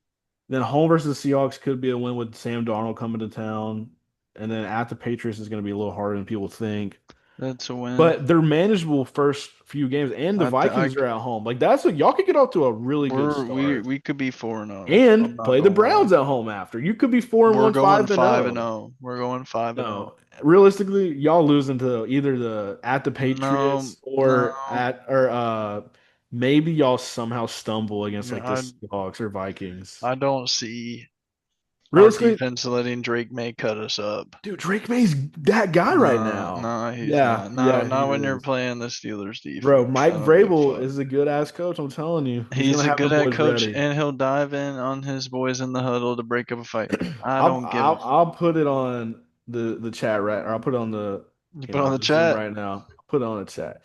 Then home versus the Seahawks could be a win with Sam Darnold coming to town. And then at the Patriots is going to be a little harder than people think. That's a win. But they're manageable first few games, and the I, th- I Vikings are at home. Like that's what y'all could get off to a really good start. we could be 4-0. I'm And not play the gonna lie. Browns at home after. You could be four and We're one, going 5 and 5-0. 0. We're going 5 and 0. No, realistically, y'all losing to either the at the No, Patriots or no. at or maybe y'all somehow stumble against Yeah, like the Seahawks or Vikings. I don't see our Realistically, defense letting Drake May cut us up. dude, Drake May's that guy right No, now. no, he's Yeah, not. yeah, he Not when you're is. playing the Steelers Bro, defense. Mike I don't give a Vrabel fuck. is a good ass coach. I'm telling you, he's gonna He's a have the good head boys coach, ready. and he'll dive in on his boys in the huddle to break up a fight. I I'll, don't give a I'll fuck. I'll put it on the chat right, or I'll put it on You put on the the Zoom chat. right now. I'll put it on the chat.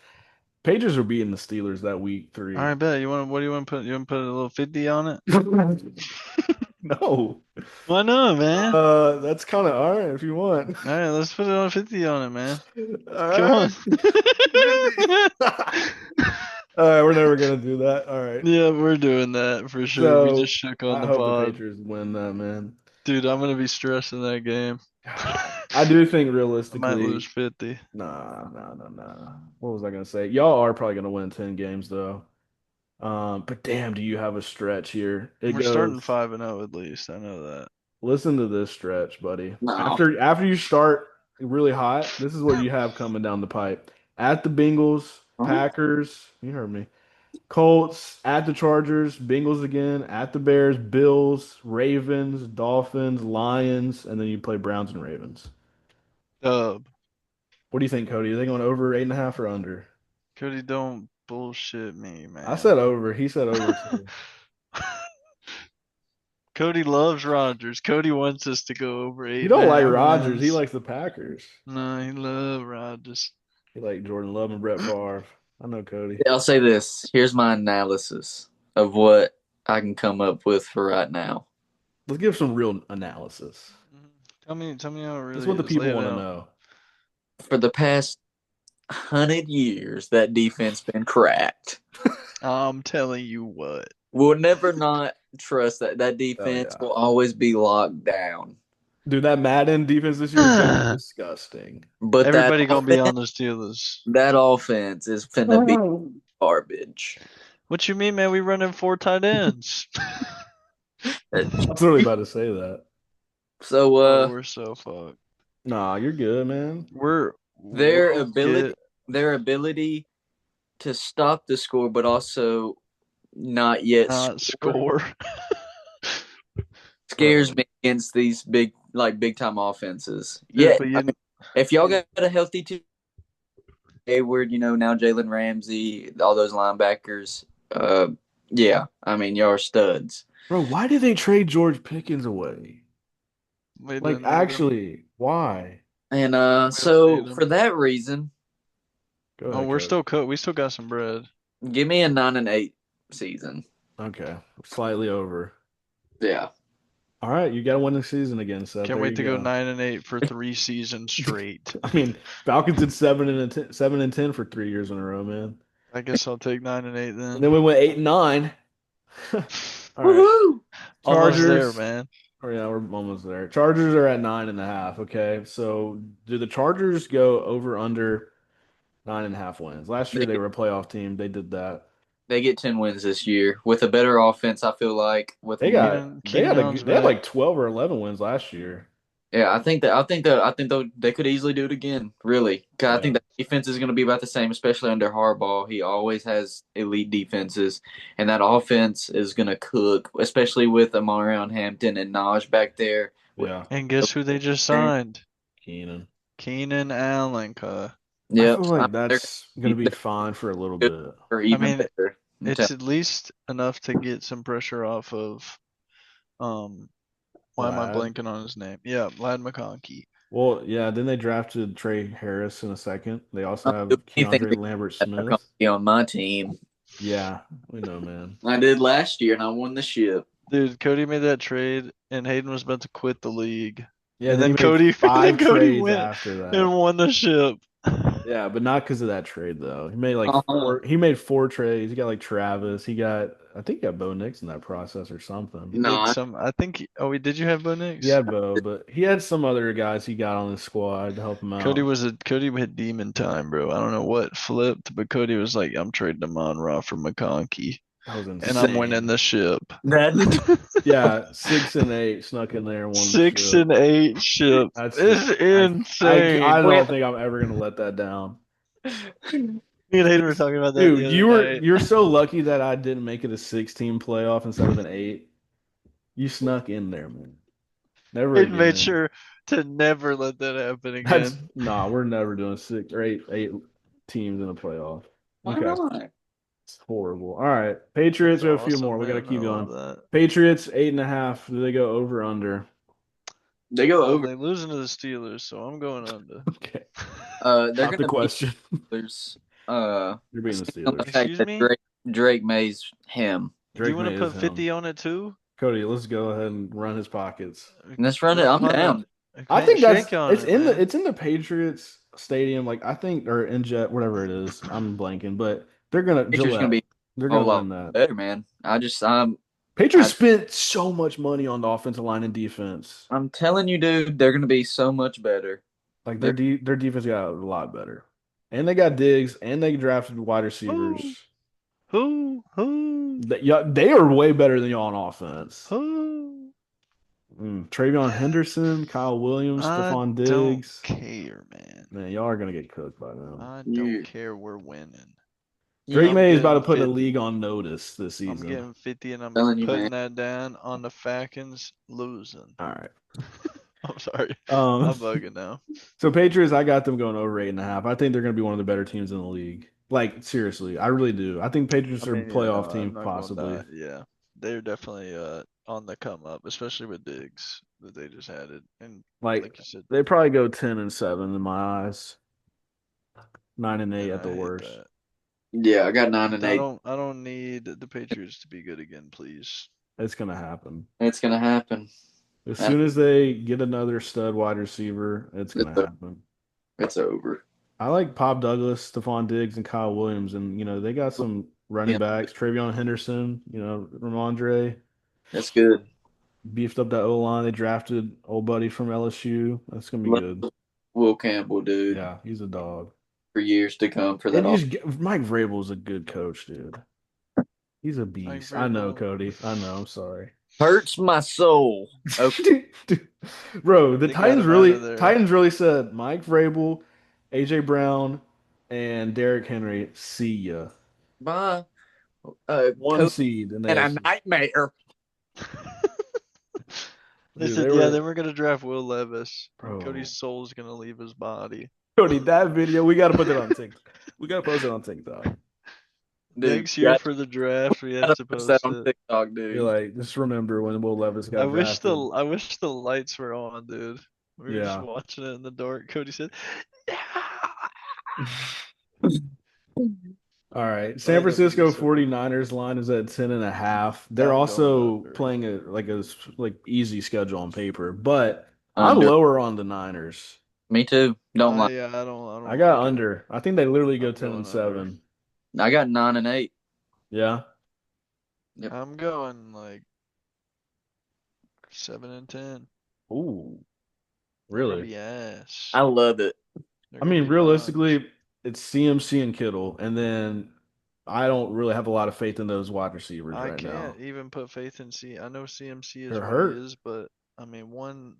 Patriots are beating the Steelers that week All 3. right, bet. What do you want to put? You want to put a little 50 on it? No, Why not, man? that's kind of all right if you want. All right, let's put it on 50 on it, man. All Come right, on. 50. All right, we're never gonna do that. All right. Yeah, we're doing that for sure. We just So shook on I the hope the pod. Patriots win that, man. Dude, I'm gonna be stressing that game. I do think I might lose realistically, 50. nah. What was I gonna say? Y'all are probably gonna win 10 games though. But damn, do you have a stretch here? It We're starting goes, 5 and 0 at least. I know that. listen to this stretch, buddy. No. After you start really hot, this is what you have coming down the pipe. At the Bengals, Huh? Packers, you heard me. Colts, at the Chargers, Bengals again, at the Bears, Bills, Ravens, Dolphins, Lions, and then you play Browns and Ravens. Dub. What do you think, Cody? Are they going over 8.5 or under? Cody, don't bullshit me, I man. said over. He said over too. Cody loves Rodgers. Cody wants us to go over He eight and don't a like half Rodgers. He wins. likes the Packers. No, he loves Rodgers. He like Jordan Love and Brett Favre. I know Cody. I'll say this. Here's my analysis of what I can come up with for right now. Let's give some real analysis. Mhm. Tell me how it This is really what the is. Lay people it want to out. know. For the past 100 years, that defense been cracked. I'm telling you what. We'll never not trust that Oh defense yeah. will always be locked down. Dude, that Madden defense this year is gonna be disgusting. But Everybody gonna be on the Steelers. that offense is finna be garbage. What you mean, man? We running 4 tight ends. I was literally about to say that. So Oh, we're so fucked. Nah, you're good, man. their We'll ability get their ability to stop the score but also not yet not score score. scares Bro. me against these big time offenses. Dude, Yeah, but I mean, if y'all got a healthy team, Hayward, now Jalen Ramsey, all those linebackers, yeah, I mean y'all are studs. Bro, why did they trade George Pickens away? we Like, didn't need him. actually, why? And We'll see so them. for that reason, Go Oh, ahead, we're coach. still cut. We still got some bread. give me a 9-8 season. Okay, slightly over. Yeah. All right, you got to win the season again, Seth. Can't There wait you to go go. 9-8 for 3 seasons straight. I mean, Falcons did 7-10 for 3 years in a row, man. I guess I'll take 9-8 And then. then we went 8-9. All right, Woohoo! Almost there, Chargers. man. Oh yeah, we're almost there. Chargers are at 9.5. Okay, so do the Chargers go over under 9.5 wins? Last They year they were a playoff team. They did that. they get 10 wins this year with a better offense. I feel like with They more. got Keenan they Keenan had a Allen's they had back. like 12 or 11 wins last year. Yeah, I think they could easily do it again. Really, 'cause I Yeah, think the defense is going to be about the same, especially under Harbaugh. He always has elite defenses, and that offense is going to cook, especially with Amarion Hampton and Naj back there. yeah. And guess who they just signed? Keenan. Keenan Allen. I feel Yep, like they're that's gonna be fine for a little good bit. or I even mean, better. it's at least enough to get some pressure off of um why am I Vlad. blanking on his name? Yeah, Vlad McConkey. Well, yeah. Then they drafted Trey Harris in a second. They also I'll do have anything Keandre to Lambert get Smith. McConkey on my team. Yeah, we know, man. I did last year, and I won the ship. Dude, Cody made that trade and Hayden was about to quit the league. Yeah. And Then he then made Cody then five Cody trades went after and that. won the ship. Yeah, but not because of that trade though. He made like Uh-huh. four. He made four trades. He got like Travis. He got. I think he got Bo Nix in that process or something. He did No, some I think oh wait, did you have Bo He Nix? had Bo, but he had some other guys he got on his squad to help him out. Cody hit demon time, bro. I don't know what flipped, but Cody was like, I'm trading Amon Ra for McConkey. That was And I'm winning insane. the ship. that Yeah, 6-8 snuck in there and won the Six ship. and eight ship. That's just It's insane. I don't think I'm ever gonna let that down. Me and Hayden were talking about that the Dude, other night. you're so lucky that I didn't make it a 16 playoff instead of an 8. You snuck in there, man. Never Hayden made again. sure to never let that happen That's again. nah, we're never doing 6 or 8 teams in a playoff. why Okay. not? It's horrible. All right. That's Patriots, we have a few more. awesome, We gotta man. I keep love going. that. Patriots, 8.5. Do they go over under? They go Well, over. they losing to the Steelers, so I'm going under. Okay. They're Out the gonna beat question. the Steelers. You're being the Based on the Steelers. fact Excuse that me? Drake May's him. Do you Drake want to May is put him. 50 on it too? Cody, let's go ahead and run his pockets. Let's run it. I'm I'm hunting. down. I Okay, think that's shake on it, man. it's in the Patriots stadium, like I think or in Jet, whatever it is. I'm blanking, but they're gonna Picture's gonna Gillette. be They're a whole gonna lot win that. better, man. Patriots I, spent so much money on the offensive line and defense. I'm telling you, dude, they're gonna be so much better. Like They're their defense got a lot better. And they got Diggs and they drafted wide Who? receivers. Who? Yeah, they are way better than y'all on offense. Who? Travion Henderson, Kyle Williams, I Stephon don't Diggs. care, man. Man, y'all are gonna get cooked by them. I don't you. care. We're winning. Drake You I'm May is about to getting put the 50. league on notice this I'm season. getting 50 and I'm telling you, man. putting that down on the Falcons losing. All right. I'm sorry. Um, I'm bugging now. so Patriots, I got them going over 8.5. I think they're going to be one of the better teams in the league. Like seriously, I really do. I think I Patriots are a mean, yeah, no, playoff I'm team not going to possibly. die. Yeah. They're definitely on the come up, especially with Diggs that they just had it. And Like like you said, they probably go 10-7 in my eyes. 9-8 man, at the I hate worst. that. Yeah, I got 9-8. I don't need the Patriots to be good again, please. It's going to happen. It's gonna happen. As soon as they get another stud wide receiver, it's going to happen. It's over. I like Pop Douglas, Stephon Diggs, and Kyle Williams, and they got some running Yeah, backs. Travion Henderson, Ramondre that's good. beefed up that O line. They drafted old buddy from LSU. That's gonna be Love good. Will Campbell, dude, Yeah, he's a dog. for years to come for that. And you just Mike Vrabel's a good coach, dude. He's a Mike beast. I know, Vrabel. Cody. I know. I'm sorry. Hurts my soul. Okay, Dude, bro, the They got him out of there. Titans really said Mike Vrabel, AJ Brown, and Derrick Henry. See ya. bye. One Coach seed in the and a AFC. nightmare. They Dude, said, yeah, they were gonna draft Will Levis. bro. Cody's soul's gonna leave his body. Cody, that video, we gotta put that on TikTok. We gotta post it on TikTok. Dude, Next year for the draft, we have gotta to post that post on it. TikTok, You're dude. like, just remember when Will Levis got drafted. I wish the lights were on, dude. We were just Yeah. watching it in the dark. Cody said, "No." All right. Oh, San that video Francisco is so funny. 49ers line is at 10.5. They're I'm going also under. playing a like easy schedule on paper, but I'm Under. lower on the Niners. Me too. Don't like. Yeah, I I don't got like it. under. I think they literally go I'm 10 going and under. 7. I got 9-8. Yeah. Yep. I'm going like 7-10. Ooh, They're gonna really? be ass. I love it. They're I gonna mean, be buns. realistically, it's CMC and Kittle, and then I don't really have a lot of faith in those wide receivers I right now. can't even put faith in C. I know CMC is They're what he hurt. is, but I mean,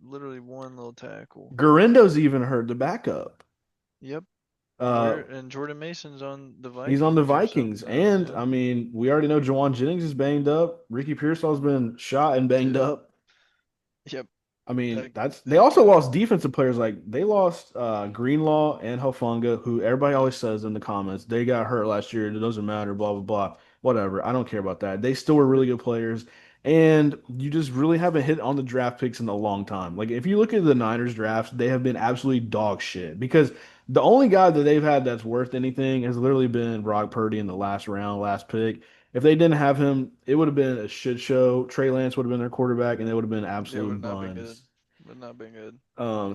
literally one little tackle. Garindo's even hurt, the backup. Yep. Uh, And Jordan Mason's on the he's on the Vikings or Vikings, something now. and Yeah. I mean, we already know Jawan Jennings is banged up. Ricky Pearsall's been shot and banged Yep. up. Yep. I mean, That that's they that also guy. lost defensive players. Like they lost Greenlaw and Hufanga, who everybody always says in the comments they got hurt last year. It doesn't matter, blah blah blah. Whatever. I don't care about that. They still were really good players, and you just really haven't hit on the draft picks in a long time. Like if you look at the Niners drafts, they have been absolutely dog shit because the only guy that they've had that's worth anything has literally been Brock Purdy in the last round, last pick. If they didn't have him, it would have been a shit show. Trey Lance would have been their quarterback, and they would have been Yeah, would absolute not been good. buns. Would not been good.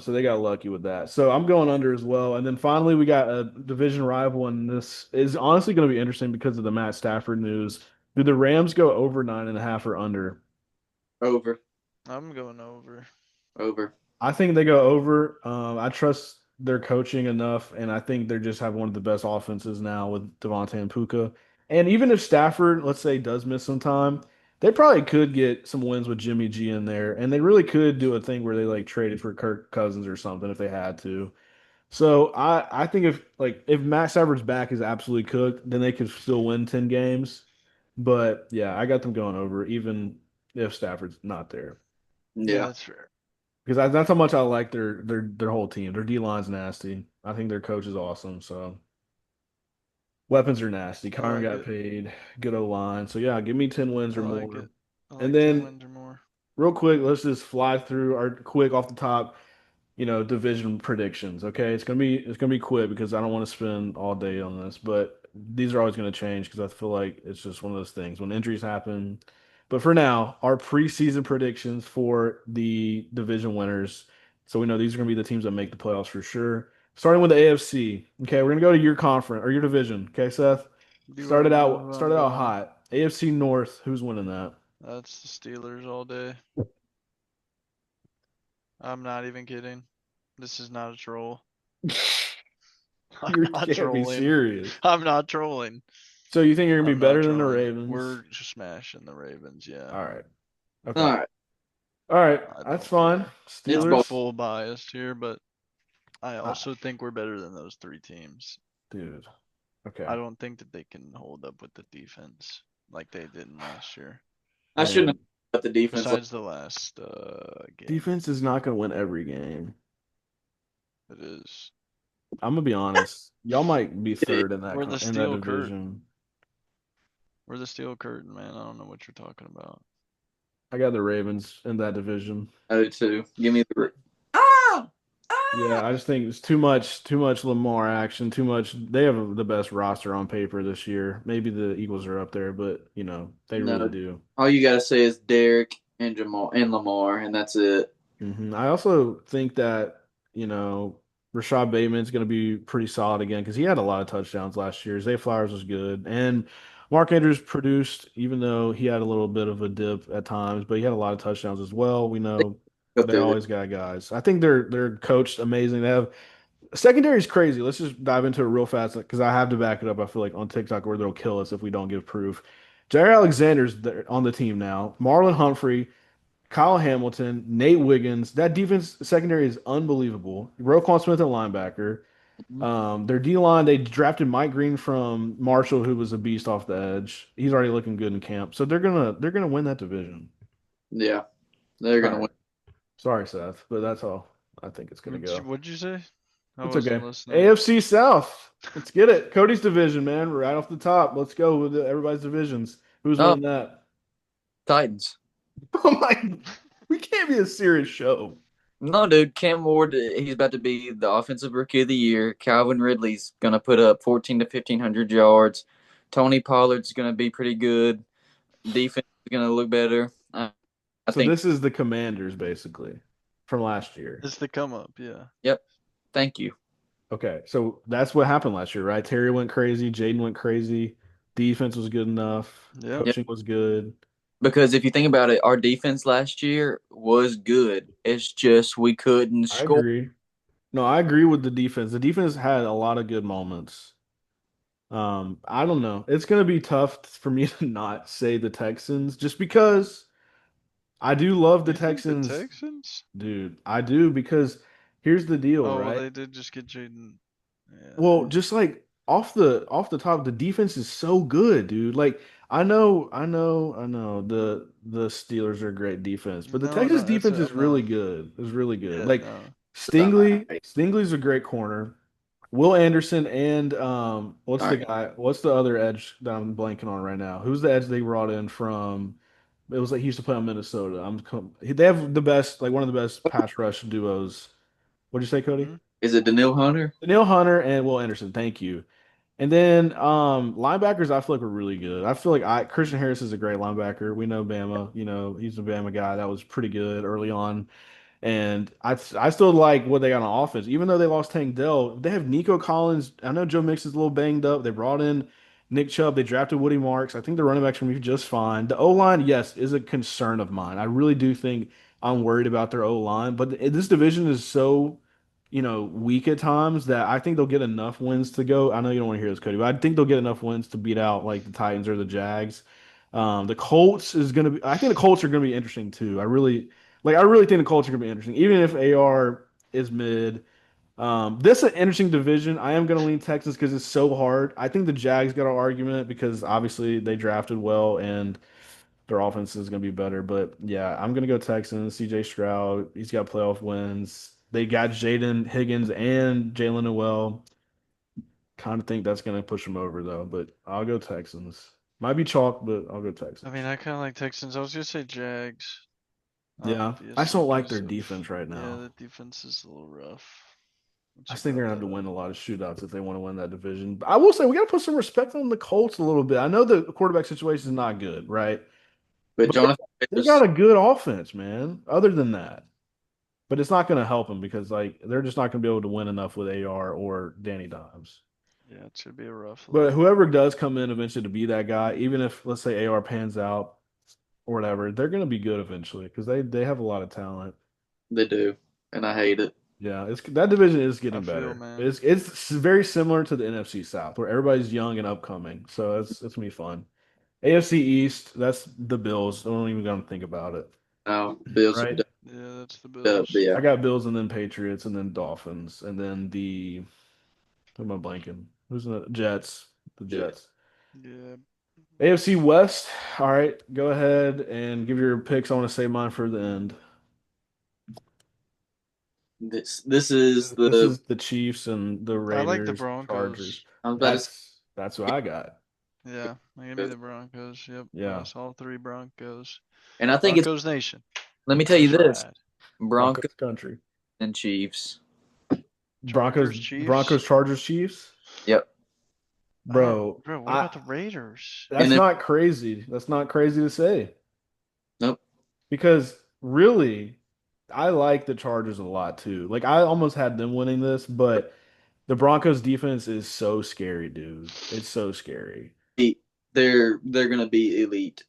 So they got lucky with that. So I'm going under as well. And then finally, we got a division rival, and this is honestly going to be interesting because of the Matt Stafford news. Do the Rams go over 9.5 or under? Over. I'm going over. Over. I think they go over. I trust their coaching enough, and I think they just have one of the best offenses now with Devontae and Puka. And even if Stafford, let's say, does miss some time, they probably could get some wins with Jimmy G in there, and they really could do a thing where they like traded for Kirk Cousins or something if they had to. So I think if Matt Stafford's back is absolutely cooked, then they could still win 10 games. But yeah, I got them going over, even if Stafford's not there. Yeah, Yeah. that's fair. Because that's how much I like their whole team. Their D line's nasty. I think their coach is awesome. So weapons are nasty. I Kyron like got it. paid. Good O line. So yeah, give me 10 wins I or like more. it. I And like 10 then wins or more. real quick, let's just fly through our quick off the top, division predictions. Okay, it's gonna be quick because I don't want to spend all day on this, but these are always gonna change because I feel like it's just one of those things when injuries happen. But for now, our preseason predictions for the division winners. So we know these are gonna be the teams that make the playoffs for sure. Starting with the AFC. Okay, we're gonna go to your conference or your division. Okay, Seth. You already know who I'm Started out going. hot. AFC North. Who's winning that? That's the Steelers all day. I'm not even kidding. This is not a troll. I'm You not can't be trolling. serious. I'm not trolling. So you think you're gonna be I'm not better than the trolling. Ravens? We're just smashing the Ravens, yeah. All right. All Okay. right. All right. I That's don't fine. care. It's I'm both. Steelers. full biased here, but I I, also think we're better than those three teams. dude. Okay. I don't think that they can hold up with the defense like they did in last year. I shouldn't Man, have got the defense. Besides the last game, defense is not gonna win every game. it is. I'm gonna be honest. Y'all might be third in We're the in that steel curtain. division. We're the steel curtain, man. I don't know what you're talking about. I got the Ravens in that division. Oh, too. Give me the. Ah! Yeah, Ah! I just think it's too much Lamar action, too much. They have the best roster on paper this year. Maybe the Eagles are up there, but they really No. do. All you gotta say is Derek and Jamal and Lamar, and that's it. I also think that, Rashad Bateman's going to be pretty solid again because he had a lot of touchdowns last year. Zay Flowers was good. And Mark Andrews produced, even though he had a little bit of a dip at times, but he had a lot of touchdowns as well. We know Up they there. always got guys. I think they're coached amazing. They have secondary is crazy. Let's just dive into it real fast because I have to back it up. I feel like on TikTok where they'll kill us if we don't give proof. Jair Alexander's there on the team now. Marlon Humphrey, Kyle Hamilton, Nate Wiggins. That defense secondary is unbelievable. Roquan Smith at linebacker. Mhm. Their D line, they drafted Mike Green from Marshall, who was a beast off the edge. He's already looking good in camp. So they're gonna win that division. Yeah, they're All gonna right. win. Sorry, Seth, but that's all I think it's gonna What'd you, go. what'd you say? I It's wasn't okay. listening. AFC South. Let's get it. Cody's division, man. We're right off the top. Let's go with everybody's divisions. Who's Oh, winning that? Titans. Oh my, we can't be a serious show. No, dude, Cam Ward, he's about to be the offensive rookie of the year. Calvin Ridley's gonna put up 14 to 1500 yards. Tony Pollard's gonna be pretty good. Defense is gonna look better. I So think. this is the Commanders basically from last year. It's the come up, yeah. Yep. Thank you. Okay, so that's what happened last year, right? Terry went crazy, Jaden went crazy, defense was good enough, Yep. Yep. coaching was good. Because if you think about it, our defense last year was good. It's just we couldn't I score. agree. No, I agree with the defense. The defense had a lot of good moments. I don't know. It's gonna be tough for me to not say the Texans just because I do love the You think the Texans, Texans? dude. I do because here's the deal, Oh, well, right? they did just get Jaden. Yeah. Well, just like off the top, the defense is so good, dude. Like I know the Steelers are a great defense, but the No, Texas no, it's defense a is really no. good. Is really good. Yeah, Like no. Stingley's a great corner. Will Anderson and what's All the right. guy? What's the other edge that I'm blanking on right now? Who's the edge they brought in from? It was like he used to play on Minnesota. They have the best, like one of the best pass rush duos. What'd you say, Cody? Hmm? Is it Daniil Hunter? Daniil Hunter and Will Anderson. Thank you. And then linebackers I feel like were really good. I feel like I Christian Harris is a great linebacker. We know Bama, he's a Bama guy that was pretty good early on. And I still like what they got on offense. Even though they lost Tank Dell, they have Nico Collins. I know Joe Mix is a little banged up. They brought in Nick Chubb. They drafted Woody Marks. I think the running backs from be just fine. The O line, yes, is a concern of mine. I really do think I'm worried about their O line. But this division is so, weak at times that I think they'll get enough wins to go. I know you don't want to hear this, Cody, but I think they'll get enough wins to beat out like the Titans or the Jags. The Colts is going to be, I think the Colts are going to be interesting too. I really think the Colts are going to be interesting, even if AR is mid. This is an interesting division. I am going to lean Texans because it's so hard. I think the Jags got an argument because obviously they drafted well and their offense is going to be better. But yeah, I'm going to go Texans. CJ Stroud, he's got playoff wins. They got Jaden Higgins and Jalen Noel. Kind of think that's going to push them over though, but I'll go Texans. Might be chalk, but I'll go I Texans. mean, I kind of like Texans. I was gonna say Jags, Yeah, I just don't obviously, like their because of defense right yeah, the the defense is a little rough. Once I you think they're brought gonna have that to up, win a lot of shootouts if they want to win that division. But I will say we got to put some respect on the Colts a little bit. I know the quarterback situation is not good, right? But But Jonathan they got Taylor's a good offense, man. Other than that, but it's not going to help them because like they're just not going to be able to win enough with AR or Danny Dimes. yeah, it should be a rough But look. whoever does come in eventually to be that guy, even if let's say AR pans out or whatever, they're going to be good eventually because they have a lot of talent. they do, and I hate it. Yeah, it's that division is I getting feel, better. man. It's very similar to the NFC South, where everybody's young and upcoming. So it's gonna be fun. AFC East, that's the Bills. Don't even gonna think about it, Now Bills are right? Yeah, that's the dubbed, Bills. yeah, I got Bills and then Patriots and then Dolphins and then the who am I blanking? Who's in the Jets? The yeah. Jets. Yeah, AFC West. All right, go ahead and give your picks. I want to say mine for the end. This is This the is the Chiefs and the I like the Raiders, Chargers. Broncos. I was about to say. That's what I got. Yeah, I'm gonna be the Broncos. Yep, Yeah. us all three Broncos. And I think it's. Broncos Nation. Let me tell you Let's this: ride. Broncos Broncos country. and Chiefs. Broncos, Chargers, Chiefs. Chargers, Chiefs. Yep. I don't, Bro, bro. What I about the Raiders? And that's then not crazy. That's not crazy to say nope. because really, I like the Chargers a lot too. Like I almost had them winning this, but the Broncos defense is so scary, dude. It's so scary. They're gonna be elite.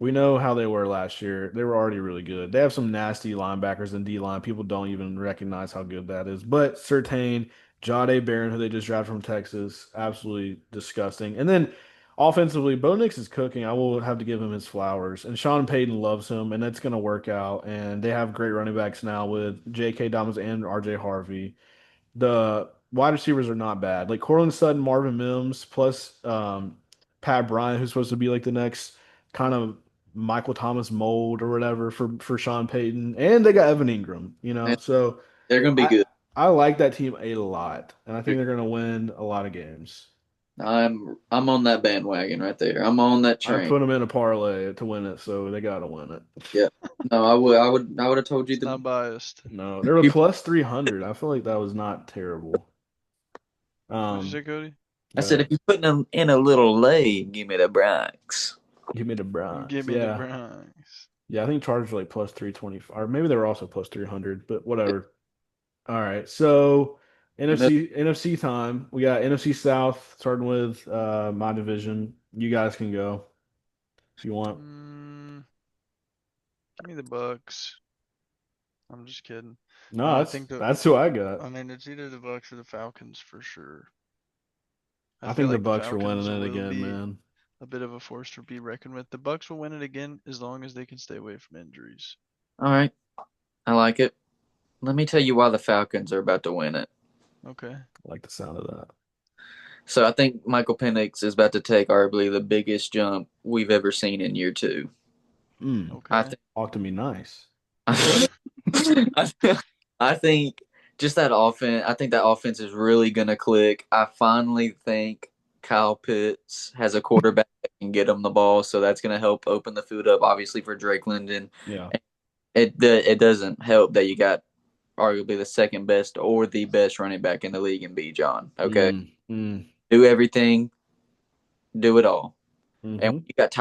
We know how they were last year. They were already really good. They have some nasty linebackers and D line. People don't even recognize how good that is. But Surtain, Jade Barron, who they just drafted from Texas, absolutely disgusting. And then offensively, Bo Nix is cooking. I will have to give him his flowers. And Sean Payton loves him, and that's going to work out. And they have great running backs now with J.K. Dobbins and R.J. Harvey. The wide receivers are not bad. Like Cortland Sutton, Marvin Mims, plus Pat Bryant, who's supposed to be like the next kind of Michael Thomas mold or whatever for Sean Payton, and they got Evan Ingram. And So they're gonna be I good. I like that team a lot, and I think they're gonna win a lot of games. I'm on that bandwagon right there. I'm on that I train. put them in a parlay to win it, so they gotta win it. Yeah. No, I would have told you It's the. not biased. No, they were You, plus 300. I feel like that was not terrible. What'd you Um, say, Cody? I said uh, if you put them in a little lay, give me the Bronx. give me the Give Browns. me the Yeah. Bronx. Yeah, I think Chargers were like plus 325, or maybe they were also plus 300, but whatever. All right. So And the, NFC time. We got NFC South starting with my division. You guys can go if you want. Mm, give me the Bucks. I'm just kidding. No, I that's think the that's who I got. I mean it's either the Bucks or the Falcons for sure. I I feel think the like the Bucks are winning Falcons it will again, be man. a bit of a force to be reckoned with. The Bucks will win it again as long as they can stay away from injuries. all right, I like it. Let me tell you why the Falcons are about to win it. Okay. I like the sound of that. So I think Michael Penix is about to take arguably the biggest jump we've ever seen in year two. I Okay. think. Talk to me nice. I, I think just that offense. I think that offense is really gonna click. I finally think Kyle Pitts has a quarterback that can get him the ball, so that's gonna help open the field up. Obviously for Drake London, Yeah. it doesn't help that you got arguably the second best or the best running back in the league in B. John. Okay, do everything, do it all. And Mm-hmm. you got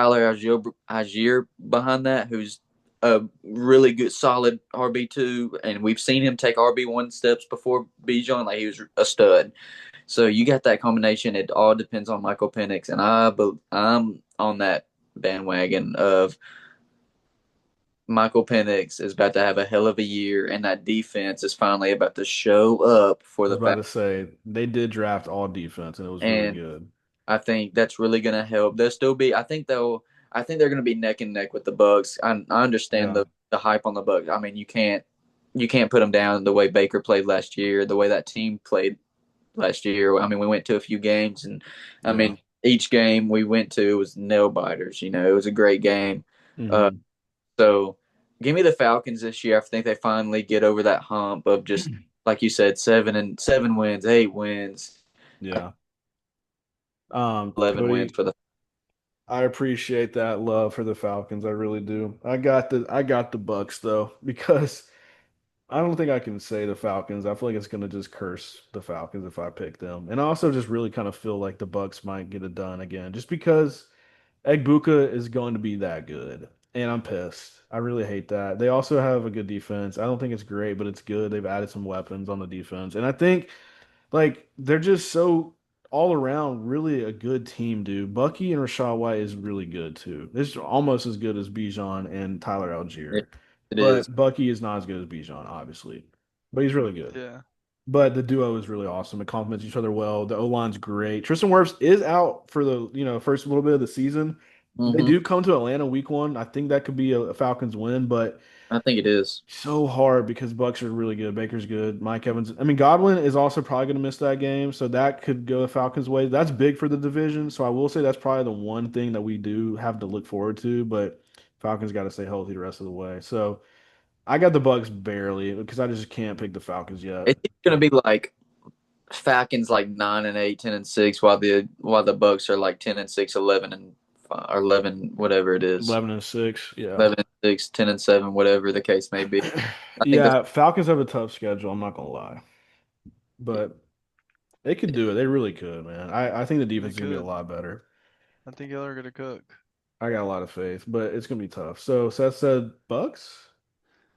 Algier behind that, who's a really good, solid RB2, and we've seen him take RB1 steps before Bijan, like he was a stud. So you got that combination. It all depends on Michael Penix, and I'm on that bandwagon of Michael Penix is about to have a hell of a year, and that defense is finally about to show up for I was the about fact. to say they did draft all defense and it was really And good. I think that's really going to help. They'll still be. I think they're going to be neck and neck with the Bucks. I understand Yeah. the hype on the Bucks. I mean, you can't put them down the way Baker played last year, the way that team played last year. I mean, we went to a few games, and I Yeah. mean, each game we went to was nail biters. It was a great game. Uh, Mm-hmm. so give me the Falcons this year. I think they finally get over that hump of just like you said, 7 wins, 8 wins, Yeah. 11 wins Cody, for the. I appreciate that love for the Falcons. I really do. I got the Bucks though, because I don't think I can say the Falcons. I feel like it's gonna just curse the Falcons if I pick them. And I also just really kind of feel like the Bucks might get it done again, just because Egbuka is going to be that good. And I'm pissed. I really hate that. They also have a good defense. I don't think it's great, but it's good. They've added some weapons on the defense. And I think like they're just so all around really a good team, dude. Bucky and Rashad White is really good too. It's almost as good as Bijan and Tyler It, Algier. it is. But Bucky is not as good as Bijan, obviously. But he's really good. Yeah. But the duo is really awesome. It complements each other well. The O line's great. Tristan Wirfs is out for the first little bit of the season. They Hmm. do come to Atlanta week one. I think that could be a Falcons win, but I think it is. so hard because Bucks are really good. Baker's good. Mike Evans. I mean, Godwin is also probably going to miss that game, so that could go the Falcons' way. That's big for the division. So I will say that's probably the one thing that we do have to look forward to. But Falcons got to stay healthy the rest of the way. So I got the Bucks barely because I just can't pick the Falcons yet. It's going to be like Falcons like 9-8, 10-6, while the Bucks are like 10-6, 11-5, or 11, whatever it is, 11-6. Yeah. 11-6, 10-7, whatever the case may be. I think that's Yeah, Falcons have a tough schedule. I'm not gonna lie, but they could do it. They really could, man. I think the They defense is gonna be a could. lot better. I think y'all are gonna cook. I got a lot of faith, but it's gonna be tough. So Seth said Bucks.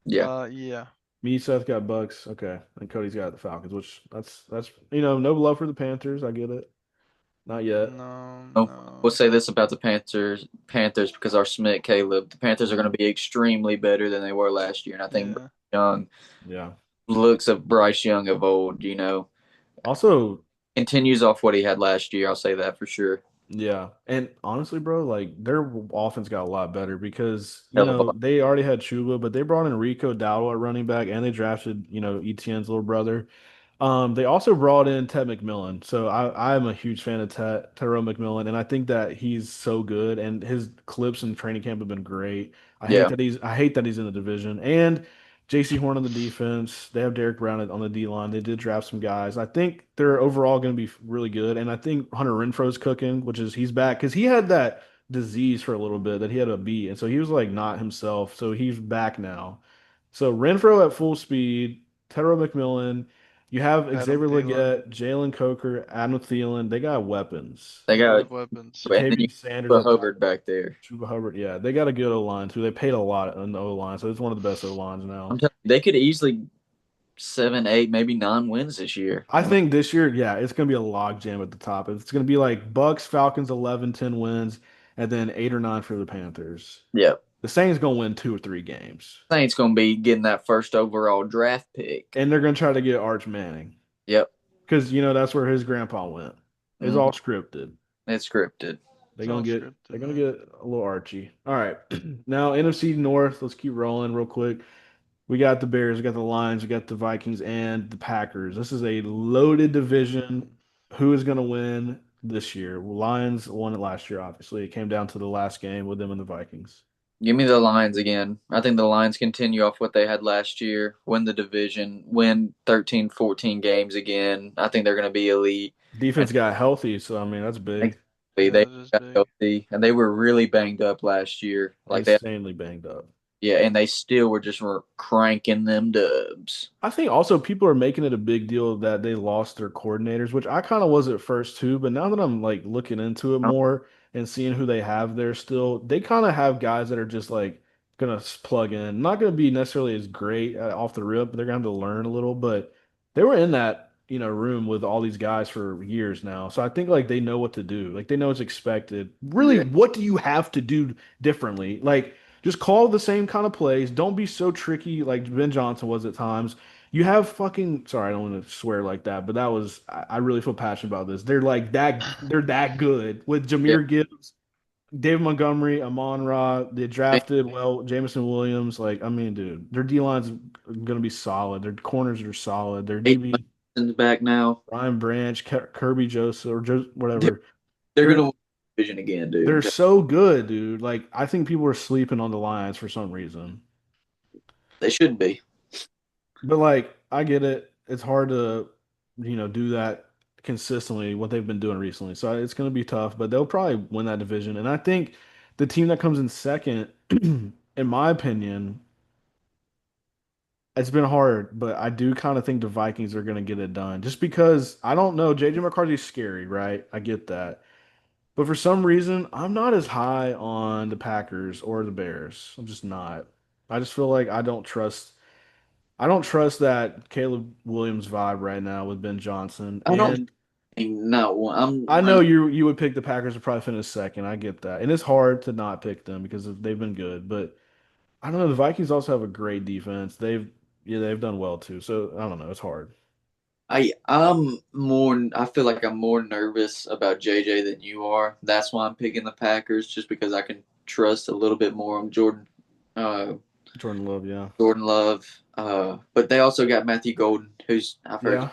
yeah. Yeah. Me, Seth got Bucks. Okay, and Cody's got the Falcons, which that's no love for the Panthers. I get it. Not yet. No, Oh, we'll no. say this about the Panthers because our Schmidt Caleb, the Panthers are going to be extremely better than they were last year, and I think Bryce Yeah. Young Yeah. looks of Bryce Young of old. Also, Continues off what he had last year. I'll say that for sure. yeah, and honestly, bro, like their offense got a lot better because Hell of a lot. they already had Chuba, but they brought in Rico Dowdle at running back, and they drafted Etienne's little brother. They also brought in Ted McMillan, so I'm a huge fan of Terrell McMillan, and I think that he's so good, and his clips in training camp have been great. Yeah, I hate that he's in the division, and J.C. Horn on the defense. They have Derek Brown on the D line. They did draft some guys. I think they're overall going to be really good, and I think Hunter Renfro's cooking, which is he's back because he had that disease for a little bit that he had a beat, and so he was like not himself. So he's back now. So Renfro at full speed, Tedro McMillan. You have Adam Xavier Thielen. Legette, Jalen Coker, Adam Thielen. They got weapons. They A lot got of weapons. and then you Ja'Tavion Sanders put at tight Hubbard back there. Chuba Hubbard. Yeah, they got a good O line too. They paid a lot on the O line, so it's one of the best O lines I'm now. telling you, they could easily 7, 8, maybe 9 wins this year. I I mean, think this year, yeah, it's gonna be a log jam at the top. It's gonna be like Bucks, Falcons, 11, 10 wins, and then 8 or 9 for the Panthers. yeah, The Saints gonna win 2 or 3 games, Saints gonna be getting that first overall draft pick. and they're gonna try to get Arch Manning Yep. because that's where his grandpa went. It's Hmm. all scripted. It's scripted. It's all They're scripted, gonna man. get a little Archie. All right, now NFC North. Let's keep rolling real quick. We got the Bears, we got the Lions, we got the Vikings, and the Packers. This is a loaded division. Who is going to win this year? Lions won it last year, obviously. It came down to the last game with them and the Vikings. Give me the Lions again. I think the Lions continue off what they had last year, win the division, win 13, 14 games again. I think they're going to be elite. And Defense got healthy, so I mean that's big. exactly, Yeah, they that is got big. healthy, and they were really banged up last year. Like they, Insanely banged up. yeah, and they still were cranking them dubs. I think also people are making it a big deal that they lost their coordinators, which I kind of was at first too. But now that I'm like looking into it more and seeing who they have there still, they kind of have guys that are just like gonna plug in. Not gonna be necessarily as great off the rip, but they're gonna have to learn a little. But they were in that room with all these guys for years now, so I think like they know what to do. Like they know what's expected. Really, Yeah, what do you have to do differently? Like just call the same kind of plays. Don't be so tricky like Ben Johnson was at times. You have fucking sorry, I don't want to swear like that, but that was I really feel passionate about this. They're that good with yeah. Jameer Gibbs, David Montgomery, Amon Ra, they drafted well, Jamison Williams. Like, I mean, dude, their D line's gonna be solid. Their corners are solid. Their Eight DB, Hudson's back now. Ryan Branch, Kirby Joseph, or They're, whatever. they're They're gonna win the division again, dude. they're so good, dude. Like, I think people are sleeping on the Lions for some reason. They should be. But like, I get it. It's hard to, do that consistently, what they've been doing recently. So it's going to be tough, but they'll probably win that division. And I think the team that comes in second, in my opinion, it's been hard, but I do kind of think the Vikings are going to get it done. Just because I don't know, JJ McCarthy's scary, right? I get that. But for some reason, I'm not as high on the Packers or the Bears. I'm just not. I just feel like I don't trust that Caleb Williams vibe right now with Ben Johnson. I don't And think not one. I I'm know you would pick the Packers to probably finish second. I get that. And it's hard to not pick them because they've been good. But I don't know. The Vikings also have a great defense. They've done well too. So I don't know. It's hard. I'm more. I feel like I'm more nervous about JJ than you are. That's why I'm picking the Packers, just because I can trust a little bit more on uh, Jordan Love, yeah. Jordan Love. But they also got Matthew Golden, who's I've heard Yeah.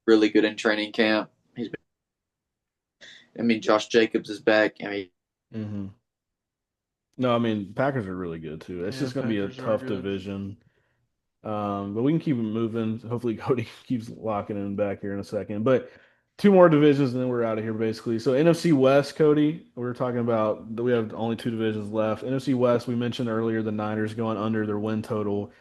really good in training camp. He's been, I mean, Josh Jacobs is back. I mean, hmm No, I mean Packers are really good too. It's Yeah, just gonna be a Packers are tough good. division. But we can keep it moving. Hopefully, Cody keeps locking in back here in a second. But two more divisions, and then we're out of here basically. So NFC West, Cody, we were talking about that we have only two divisions left. NFC West, we mentioned earlier the Niners going under their win total.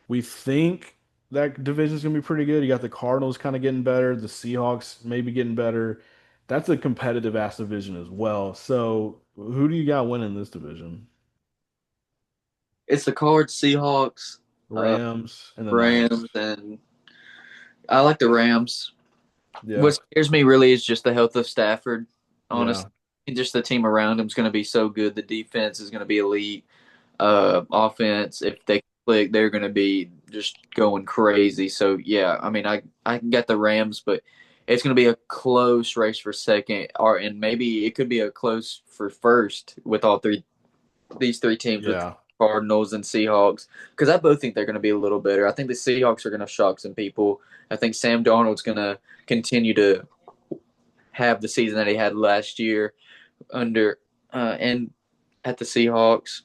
We think that division's gonna be pretty good. You got the Cardinals kind of getting better, the Seahawks maybe getting better. That's a competitive ass division as well. So who do you got winning this division? it's the Cards, Seahawks, uh, Rams and the Rams, Niners. and I like the Rams. Yeah, What scares me really is just the health of Stafford. yeah, Honestly, just the team around him is going to be so good. The defense is going to be elite. Offense, if they click, they're going to be just going crazy. So yeah, I mean, I got the Rams, but it's going to be a close race for second, or and maybe it could be a close for first with all three these three teams with yeah. Cardinals and Seahawks, because I both think they're going to be a little better. I think the Seahawks are going to shock some people. I think Sam Darnold's going to continue to have the season that he had last year under and at the Seahawks.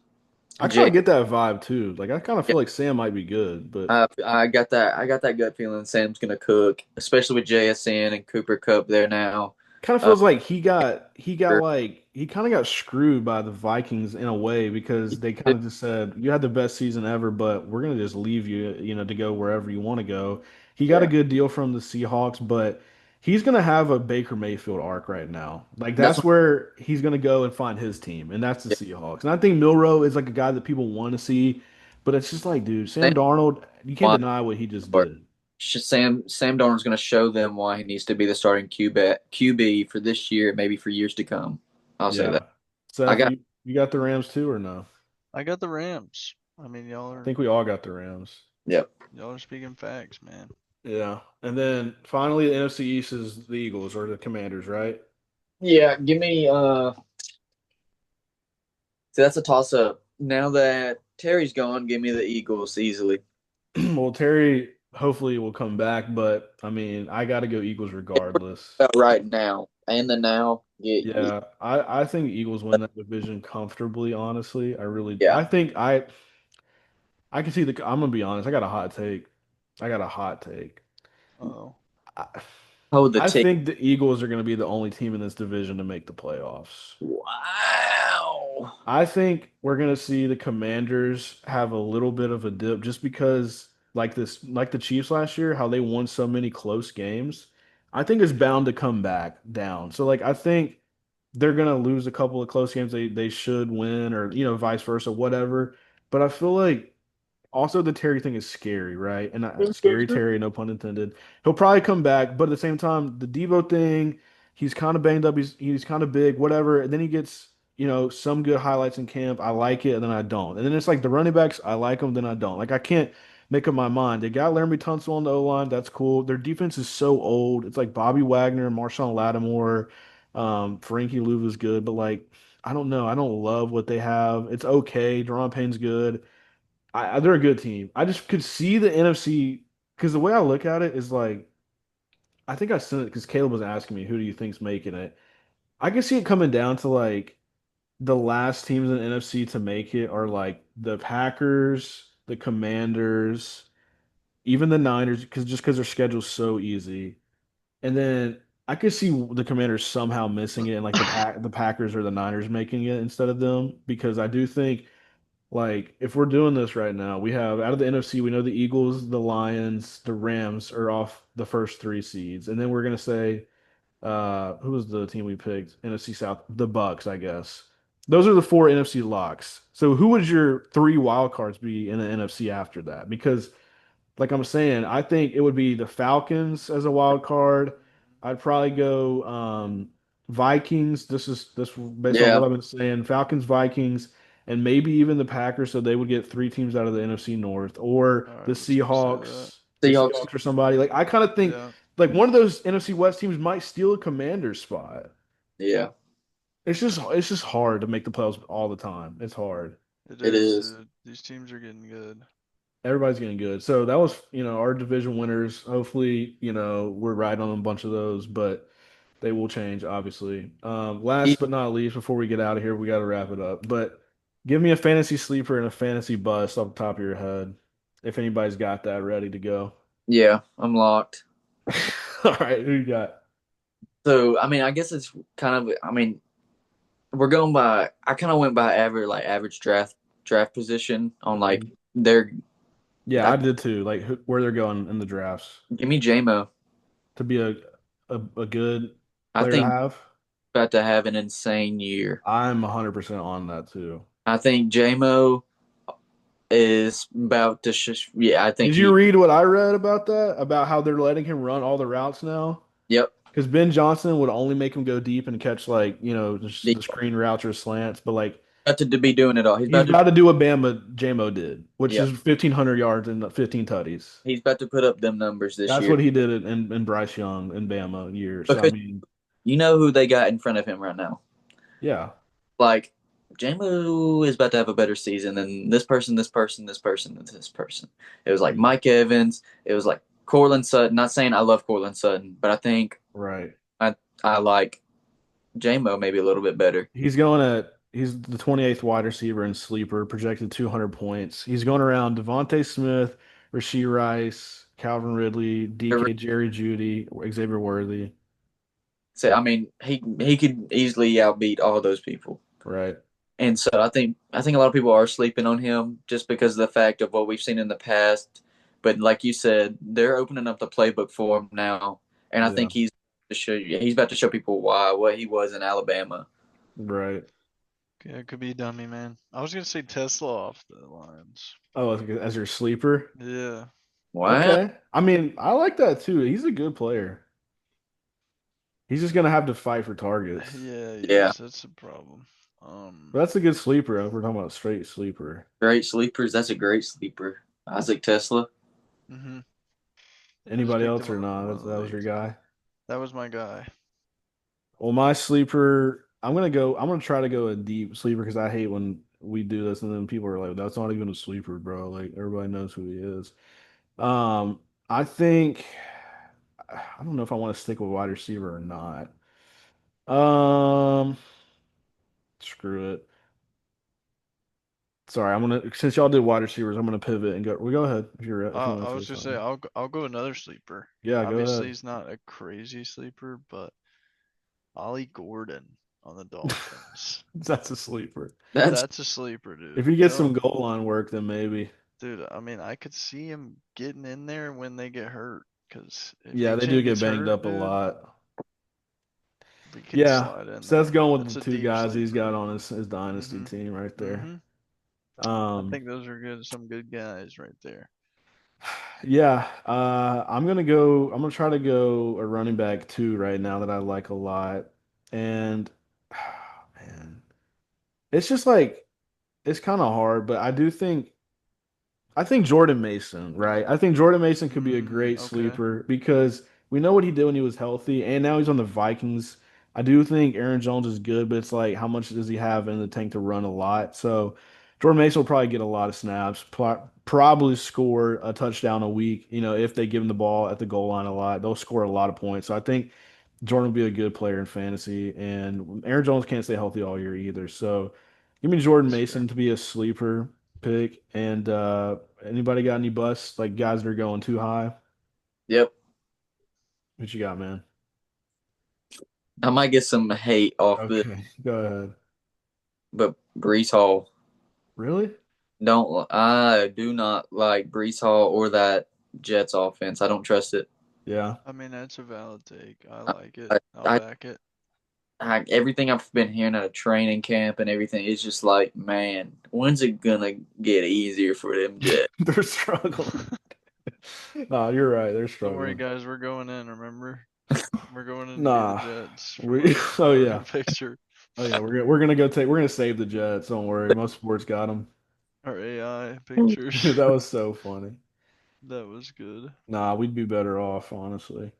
I kind Jay, of get that vibe too. Like I kind of feel like Sam might be good, but I got that gut feeling Sam's going to cook, especially with JSN and Cooper Cup there now. kind of Uh, feels like he kind of got screwed by the Vikings in a way because they kind of just said you had the best season ever, but we're gonna just leave you, to go wherever you want to go. He got a yeah, good deal from the Seahawks, but he's gonna have a Baker Mayfield arc right now. Like that's that's where he's gonna go and find his team, and that's the yeah, Seahawks. And I think Milrow is like a guy that people want to see, but it's just like, dude, Sam Sam Darnold, you can't why deny what he just did. Sam Darnold's going to show them why he needs to be the starting QB for this year, maybe for years to come. I'll say that. Yeah. I Seth, got you got the Rams too or no? I got the Rams. I mean, I think we all got the Rams. yep. y'all are speaking facts, man. Yeah. And then finally, the NFC East is the Eagles or the Commanders, right? Yeah, give me so that's a toss up. Now that Terry's gone, give me the Eagles easily. Well, Terry hopefully will come back, but I mean, I got to go Eagles regardless. Right now and the now, Yeah, I think Eagles win that division comfortably, honestly. yeah. I think I can see I'm gonna be honest, I got a hot take. I got a hot take. Oh, I, Hold the I tick. think the Eagles are gonna be the only team in this division to make the playoffs. Wow. I think we're gonna see the Commanders have a little bit of a dip just because like the Chiefs last year, how they won so many close games. I think it's bound to come back down. So like I think they're gonna lose a couple of close games they should win or vice versa, whatever. But I feel like also, the Terry thing is scary, right? And scary Terry, no pun intended. He'll probably come back, but at the same time, the Devo thing, he's kind of banged up. He's kind of big, whatever. And then he gets some good highlights in camp. I like it, and then I don't. And then it's like the running backs, I like them, then I don't. Like I can't make up my mind. They got Laramie Tunsil on the O line. That's cool. Their defense is so old. It's like Bobby Wagner, Marshawn Lattimore, Frankie Louva's good, but like I don't know. I don't love what they have. It's okay. Deron Payne's good. They're a good team. I just could see the NFC because the way I look at it is like I think I sent it because Caleb was asking me who do you think's making it. I can see it coming down to like the last teams in the NFC to make it are like the Packers, the Commanders, even the Niners because their schedule's so easy. And then I could see the Commanders somehow missing it and like the Packers or the Niners making it instead of them because I do think. Like, if we're doing this right now, we have out of the NFC, we know the Eagles, the Lions, the Rams are off the first three seeds. And then we're gonna say, who was the team we picked? NFC South, the Bucks, I guess. Those are the four NFC locks. So who would your three wild cards be in the NFC after that? Because like I'm saying, I think it would be the Falcons as a wild card. I'd probably go Vikings. This based on Yeah. what I've been saying. Falcons, Vikings, and maybe even the Packers. So they would get three teams out of the NFC North, or I the was gonna say that. Seahawks. Seahawks or somebody. Like I kind of think Yeah, like one of those NFC West teams might steal a Commander's spot. Yeah, It's just hard to make the playoffs all the time. It's hard. it it is, is. dude. These teams are getting good. Everybody's getting good. So that was, our division winners. Hopefully, we're right on a bunch of those, but they will change, obviously. E- Last but not least, before we get out of here, we got to wrap it up. But give me a fantasy sleeper and a fantasy bust off the top of your head, if anybody's got that ready to go. Yeah, I'm locked. All right, who you got? So I mean, I guess it's kind of. I mean, we're going by. I kind of went by average draft position on like Mhm. their. Yeah, I I did too. Like where they're going in the drafts give me JMO. to be a good I player to think have. about to have an insane year. I'm 100% on that too. I think JMO is about to. Yeah, I think Did you he. read what I read about that? About how they're letting him run all the routes now? Yep. Because Ben Johnson would only make him go deep and catch like, He's the screen routes or slants, but like about to be doing it all. He's he's about to. about to do what Bama JMO did, which Yep. is 1,500 yards and 15 tutties. He's about to put up them numbers this That's year what he did in Bryce Young and Bama years. So I because mean, you know who they got in front of him right now. yeah, Like JMO is about to have a better season than this person, this person, this person, and this person. It was like yeah, Mike Evans. It was like Cortland Sutton. Not saying I love Cortland Sutton, but I think right. I like JMO maybe a little bit better. He's the 28th wide receiver in sleeper, projected 200 points. He's going around Devontae Smith, Rasheed Rice, Calvin Ridley, DK Jerry Judy, Xavier Worthy. So I mean, he could easily outbeat all those people. Right. And so I think a lot of people are sleeping on him just because of the fact of what we've seen in the past. But like you said, they're opening up the playbook for him now, and I Yeah. think he's about to show people why what he was in Alabama. Right. Yeah, it could be dummy, man. I was gonna say Tesla off the Lions. Oh, as your sleeper. Yeah. Wow. Okay. I mean, I like that too. He's a good player. He's just gonna have to fight for targets. Yeah, he Yeah. is. That's a problem. But that's a good sleeper. If we're talking about straight sleeper. Great sleepers. That's a great sleeper. Isaac Tesla. hmm I just Anybody picked else him or up in not? one of the That was your leagues. guy. That was my guy. Well, my sleeper, I'm gonna go. I'm gonna try to go a deep sleeper because I hate when we do this and then people are like, "That's not even a sleeper, bro." Like everybody knows who he is. Um, I think I don't know if I want to stick with wide receiver or not. Um, Screw it. Sorry, I'm gonna since y'all did wide receivers, I'm gonna pivot and go. Well, go ahead if you want I to was say gonna say something. I'll go another sleeper. Yeah, go Obviously, ahead. he's not a crazy sleeper, but Ollie Gordon on the Dolphins. That's a sleeper. That's That's a sleeper, If dude. he gets some Don't, goal line work, then maybe. dude. I mean, I could see him getting in there when they get hurt. Cause if Yeah, they do HN get gets banged hurt, up a dude, lot. we could Yeah, slide in so that's there. going with That's the a two deep guys he's got sleeper. on his dynasty Mhm. team right there. Mhm. I Um, think those are good. Some good guys right there. yeah, I'm gonna go. I'm gonna try to go a running back too right now that I like a lot, and man, it's just like it's kind of hard, but I think Jordan Mason, right? I think Jordan Mason could be a great Okay. sleeper because we know what he did when he was healthy, and now he's on the Vikings. I do think Aaron Jones is good, but it's like how much does he have in the tank to run a lot? So Jordan Mason will probably get a lot of snaps, probably score a touchdown a week. You know, if they give him the ball at the goal line a lot, they'll score a lot of points. So I think Jordan will be a good player in fantasy, and Aaron Jones can't stay healthy all year either. So give me Jordan That's Mason fair. to be a sleeper pick. And anybody got any busts like guys that are going too high? yep. What you got, man? I might get some hate off this, Okay, go ahead. but Brees Hall. Really? Don't I do not like Brees Hall or that Jets offense. I don't trust it. Yeah. I mean, that's a valid take. I I, like it. I, I'll I, back it. everything I've been hearing at a training camp and everything is just like, man, when's it gonna get easier for them Jets? They're struggling. Nah, you're right. They're Don't worry, struggling. guys. We're going in. Remember, we're going in to beat the Nah. Jets from We our oh yeah. market picture. Oh yeah, we're gonna go take we're gonna save the Jets. Don't worry. Most sports got them. Our AI pictures. That was so funny. That was good. Nah, we'd be better off, honestly.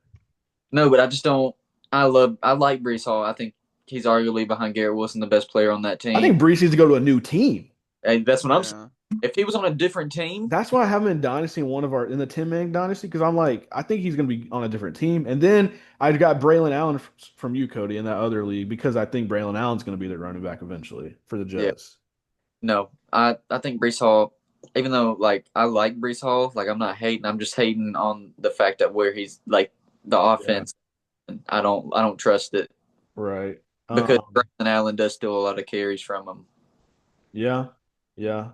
No, but I just don't. I like Brees Hall. I think he's arguably behind Garrett Wilson the best player on that I team. think Brees needs to go to a new team. And that's what I'm saying. Yeah. If he was on a different team, That's why I have him in Dynasty in one of our in the 10-man Dynasty because I'm like I think he's gonna be on a different team. And then I've got Braylon Allen from you, Cody, in that other league because I think Braylon Allen's gonna be the running back eventually for the yeah, Jets. no, I think Brees Hall. Even though like I like Brees Hall, like I'm not hating. I'm just hating on the fact that where he's like the Yeah. offense. I don't trust it Right. because Brandon Allen does steal a lot of carries from him. Yeah. Yeah.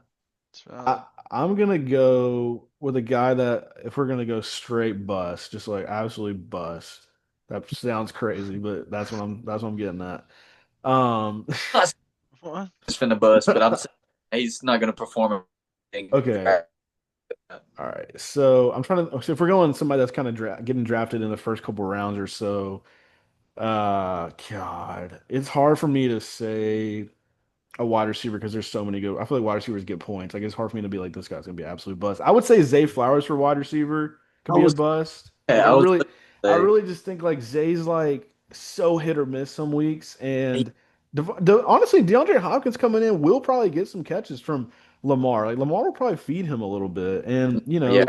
It's valid. I'm gonna go with a guy that if we're gonna go straight bust, just like absolutely bust. That sounds crazy, but that's what I'm getting at. Um I'm not saying What? he's finna bust, but I'm saying he's not going to perform in okay. draft. All right. So I'm trying to so if we're going somebody that's kind of getting drafted in the first couple rounds or so, God, it's hard for me to say a wide receiver because there's so many good. I feel like wide receivers get points. Like it's hard for me to be like this guy's gonna be an absolute bust. I would say Zay Flowers for wide receiver could I be a was bust. Like yeah, I was gonna I say really just think like Zay's like so hit or miss some weeks, he, and honestly, DeAndre Hopkins coming in will probably get some catches from Lamar. Like Lamar will probably feed him a little bit, and yeah.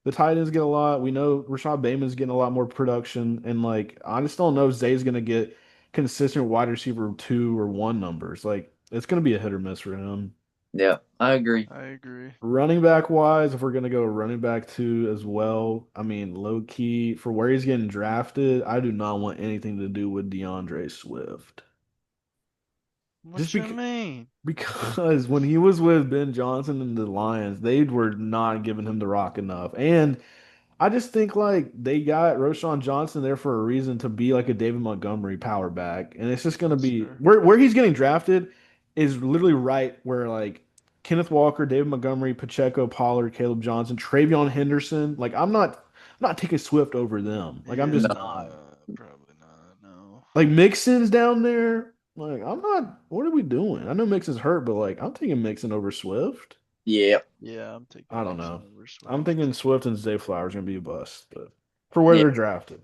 the tight ends get a lot. We know Rashad Bateman's getting a lot more production, and like I just don't know if Zay's gonna get consistent wide receiver 2 or 1 numbers. Like it's gonna be a hit or miss for him. Yeah, I agree. I agree. Running back wise, if we're gonna go running back two as well, I mean, low key for where he's getting drafted, I do not want anything to do with DeAndre Swift. Just What you because mean? because when he was with Ben Johnson and the Lions, they were not giving him the rock enough. And I just think like they got Roshan Johnson there for a reason to be like a David Montgomery power back. And it's just gonna That's be fair. where he's getting drafted is literally right where like Kenneth Walker, David Montgomery, Pacheco, Pollard, Caleb Johnson, Travion Henderson. Like I'm not taking Swift over them. Like I'm just No, not. Probably not. No. Like Mixon's down there. Like I'm not. What are we doing? I know Mixon's hurt, but like I'm taking Mixon over Swift. yeah, Yeah, I'm taking I don't Mixon know. over I'm Swift. thinking Swift and Zay Flowers gonna be a bust, but for where yeah. they're drafted,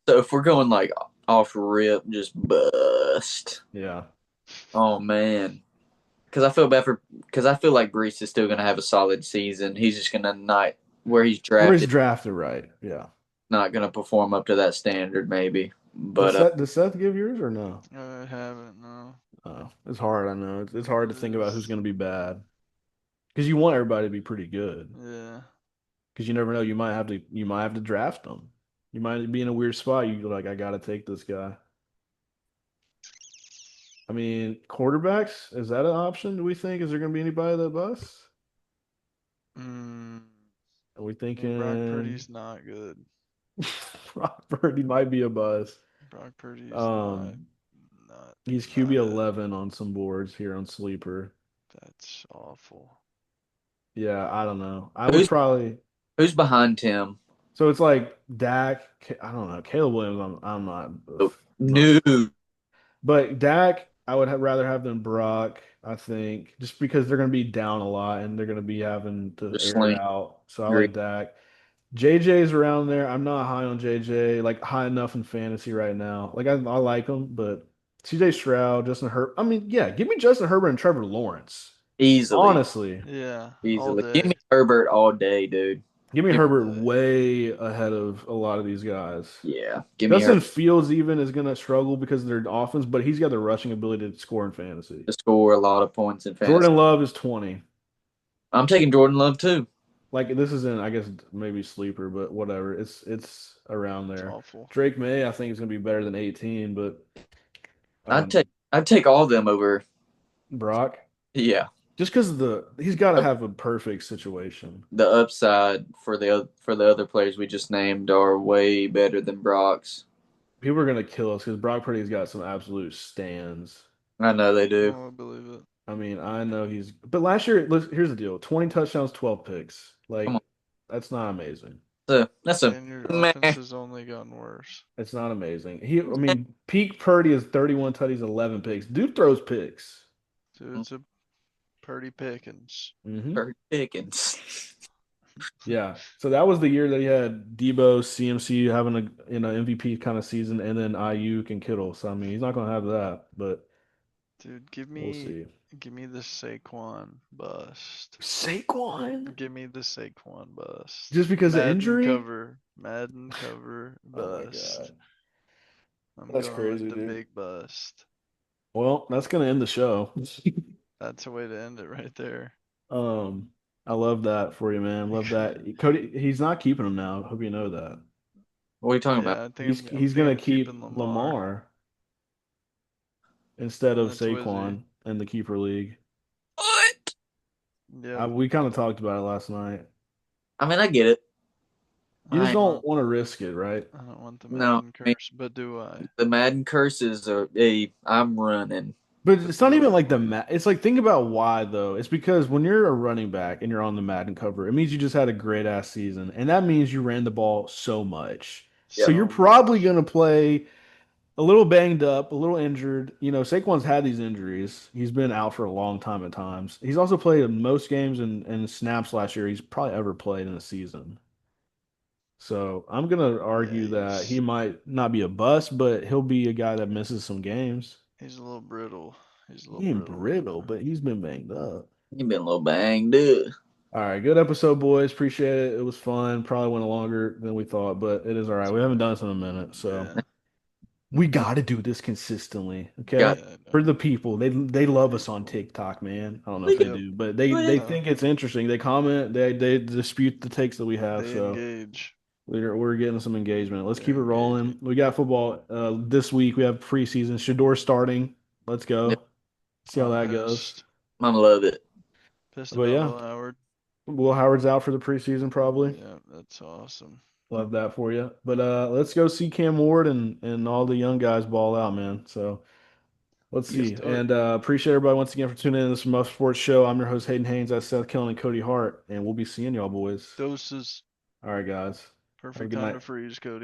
So if we're going like off rip, just bust. yeah. Oh man, because I feel like Brees is still gonna have a solid season. He's just gonna not where he's Where he's drafted, drafted, right? Yeah. not gonna perform up to that standard maybe. But Does Seth give yours or no? I haven't. No. It's hard. I know it's hard It to think about who's is. gonna be bad because you want everybody to be pretty good Yeah. because you never know. You might have to draft them. You might be in a weird spot. You like I gotta take this guy. I mean, quarterbacks, is that an option? Do we think? Is there going to be anybody that busts? Mm, Are we I mean, Brock thinking Purdy's not good. Brock Purdy might be a bust? Brock Purdy's not Um, not he's QB not it. 11 on some boards here on Sleeper. That's awful. Yeah, I don't know. I would who's probably. who's behind him? So it's like Dak. I don't know. Caleb Williams. I'm not. Oh, Not. no, But Dak, I would rather have than Brock. I think just because they're going to be down a lot and they're going to be having to just air it sling. out. So I Agree. like Dak. JJ's around there. I'm not high on JJ, like high enough in fantasy right now. Like I like him, but CJ Stroud, Justin Herbert. I mean, yeah, give me Justin Herbert and Trevor Lawrence. Easily, Honestly, Yeah, all easily. Give day, me Herbert all day, dude. give me Give, all Herbert day. way ahead of a lot of these guys. yeah, give me Justin Herbert Fields even is going to struggle because of their offense, but he's got the rushing ability to score in fantasy. to score a lot of points in fantasy. Jordan Love is 20. I'm taking Jordan Love too. Like this isn't, I guess maybe sleeper, but whatever. It's around It's there. awful. Drake May, I think is going to be better than 18, but I'd um, take I'd take all of them over. Brock. Yeah, Just because he's got to the, have a perfect situation. the upside for the other players we just named are way better than Brock's. People are gonna kill us because Brock Purdy's got some absolute stands. I know they do. Oh, I believe it. I mean, I know but last year, here's the deal: 20 touchdowns, 12 picks. Come on, Like, that's not amazing. that's a And your offense meh. has only gotten worse. It's not amazing. I mean, peak Purdy is 31 tutties, 11 picks. Dude throws picks. So it's a Purdy Pickens. Hmm. Kurt Pickens. Yeah. So that was the year that he had Debo, CMC having a MVP kind of season, and then Ayuk and Kittle. So I mean, he's not gonna have that, but Dude, we'll see. give me the Saquon bust. Saquon? Give me the Saquon bust. Just because of injury? Madden cover Oh my bust. God. I'm That's going with crazy, the dude. big bust. Well, that's gonna end the show. That's a way to end it right there. Um, I love that for you, man. Love that. Cody, he's not keeping him now. Hope you know that. What are you talking about? Yeah, I'm He's thinking gonna of keeping keep Lamar. Lamar instead of That's Wizzy. Saquon in the keeper league. What? Yep. We kind of talked about it last night. I mean, I get it. You just I don't want to risk it, right? I don't want the no, Madden I mean, curse, but do I? the Madden curses are. Hey, I'm running. But But it's not do even I? like It's like think about why though. It's because when you're a running back and you're on the Madden cover, it means you just had a great ass season, and that means you ran the ball so much. So Yep. you're So probably much. gonna play a little banged up, a little injured. Saquon's had these injuries. He's been out for a long time at times. He's also played in most games and snaps last year he's probably ever played in a season. So I'm gonna Yeah, argue that he might not be a bust, but he'll be a guy that misses some games. he's a little brittle. He's a little He ain't brittle right brittle, now. but he's been banged up. You've been a little banged up. All right, good episode, boys. Appreciate it. It was fun. Probably went longer than we thought, but it is all right. It's We haven't alright. done this in a minute, so Yeah. We got to do this consistently, okay? Got Yeah, I For know. the people. They For the love us on people. TikTok, man. I don't know if we they can Yep. do, but do they it. No, think it's interesting. They comment, they dispute the takes that we have, they so engage. we're getting some engagement. Let's keep They're it rolling. engaging. We got football this week. We have preseason. Shador starting. Let's Yep. go. See how I'm that goes. pissed. I'm love it. Pissed But about yeah, Will Howard. Will Howard's out for the preseason probably. Yeah, that's awesome. Love that for you. But let's go see Cam Ward and all the young guys ball out, man. So let's Yes, see. sir. And appreciate everybody once again for tuning in to this Muff Sports Show. I'm your host Hayden Haynes. That's Seth Killen and Cody Hart, and we'll be seeing y'all boys. Doses. All right, guys. Have a Perfect good time night. to freeze, Cody.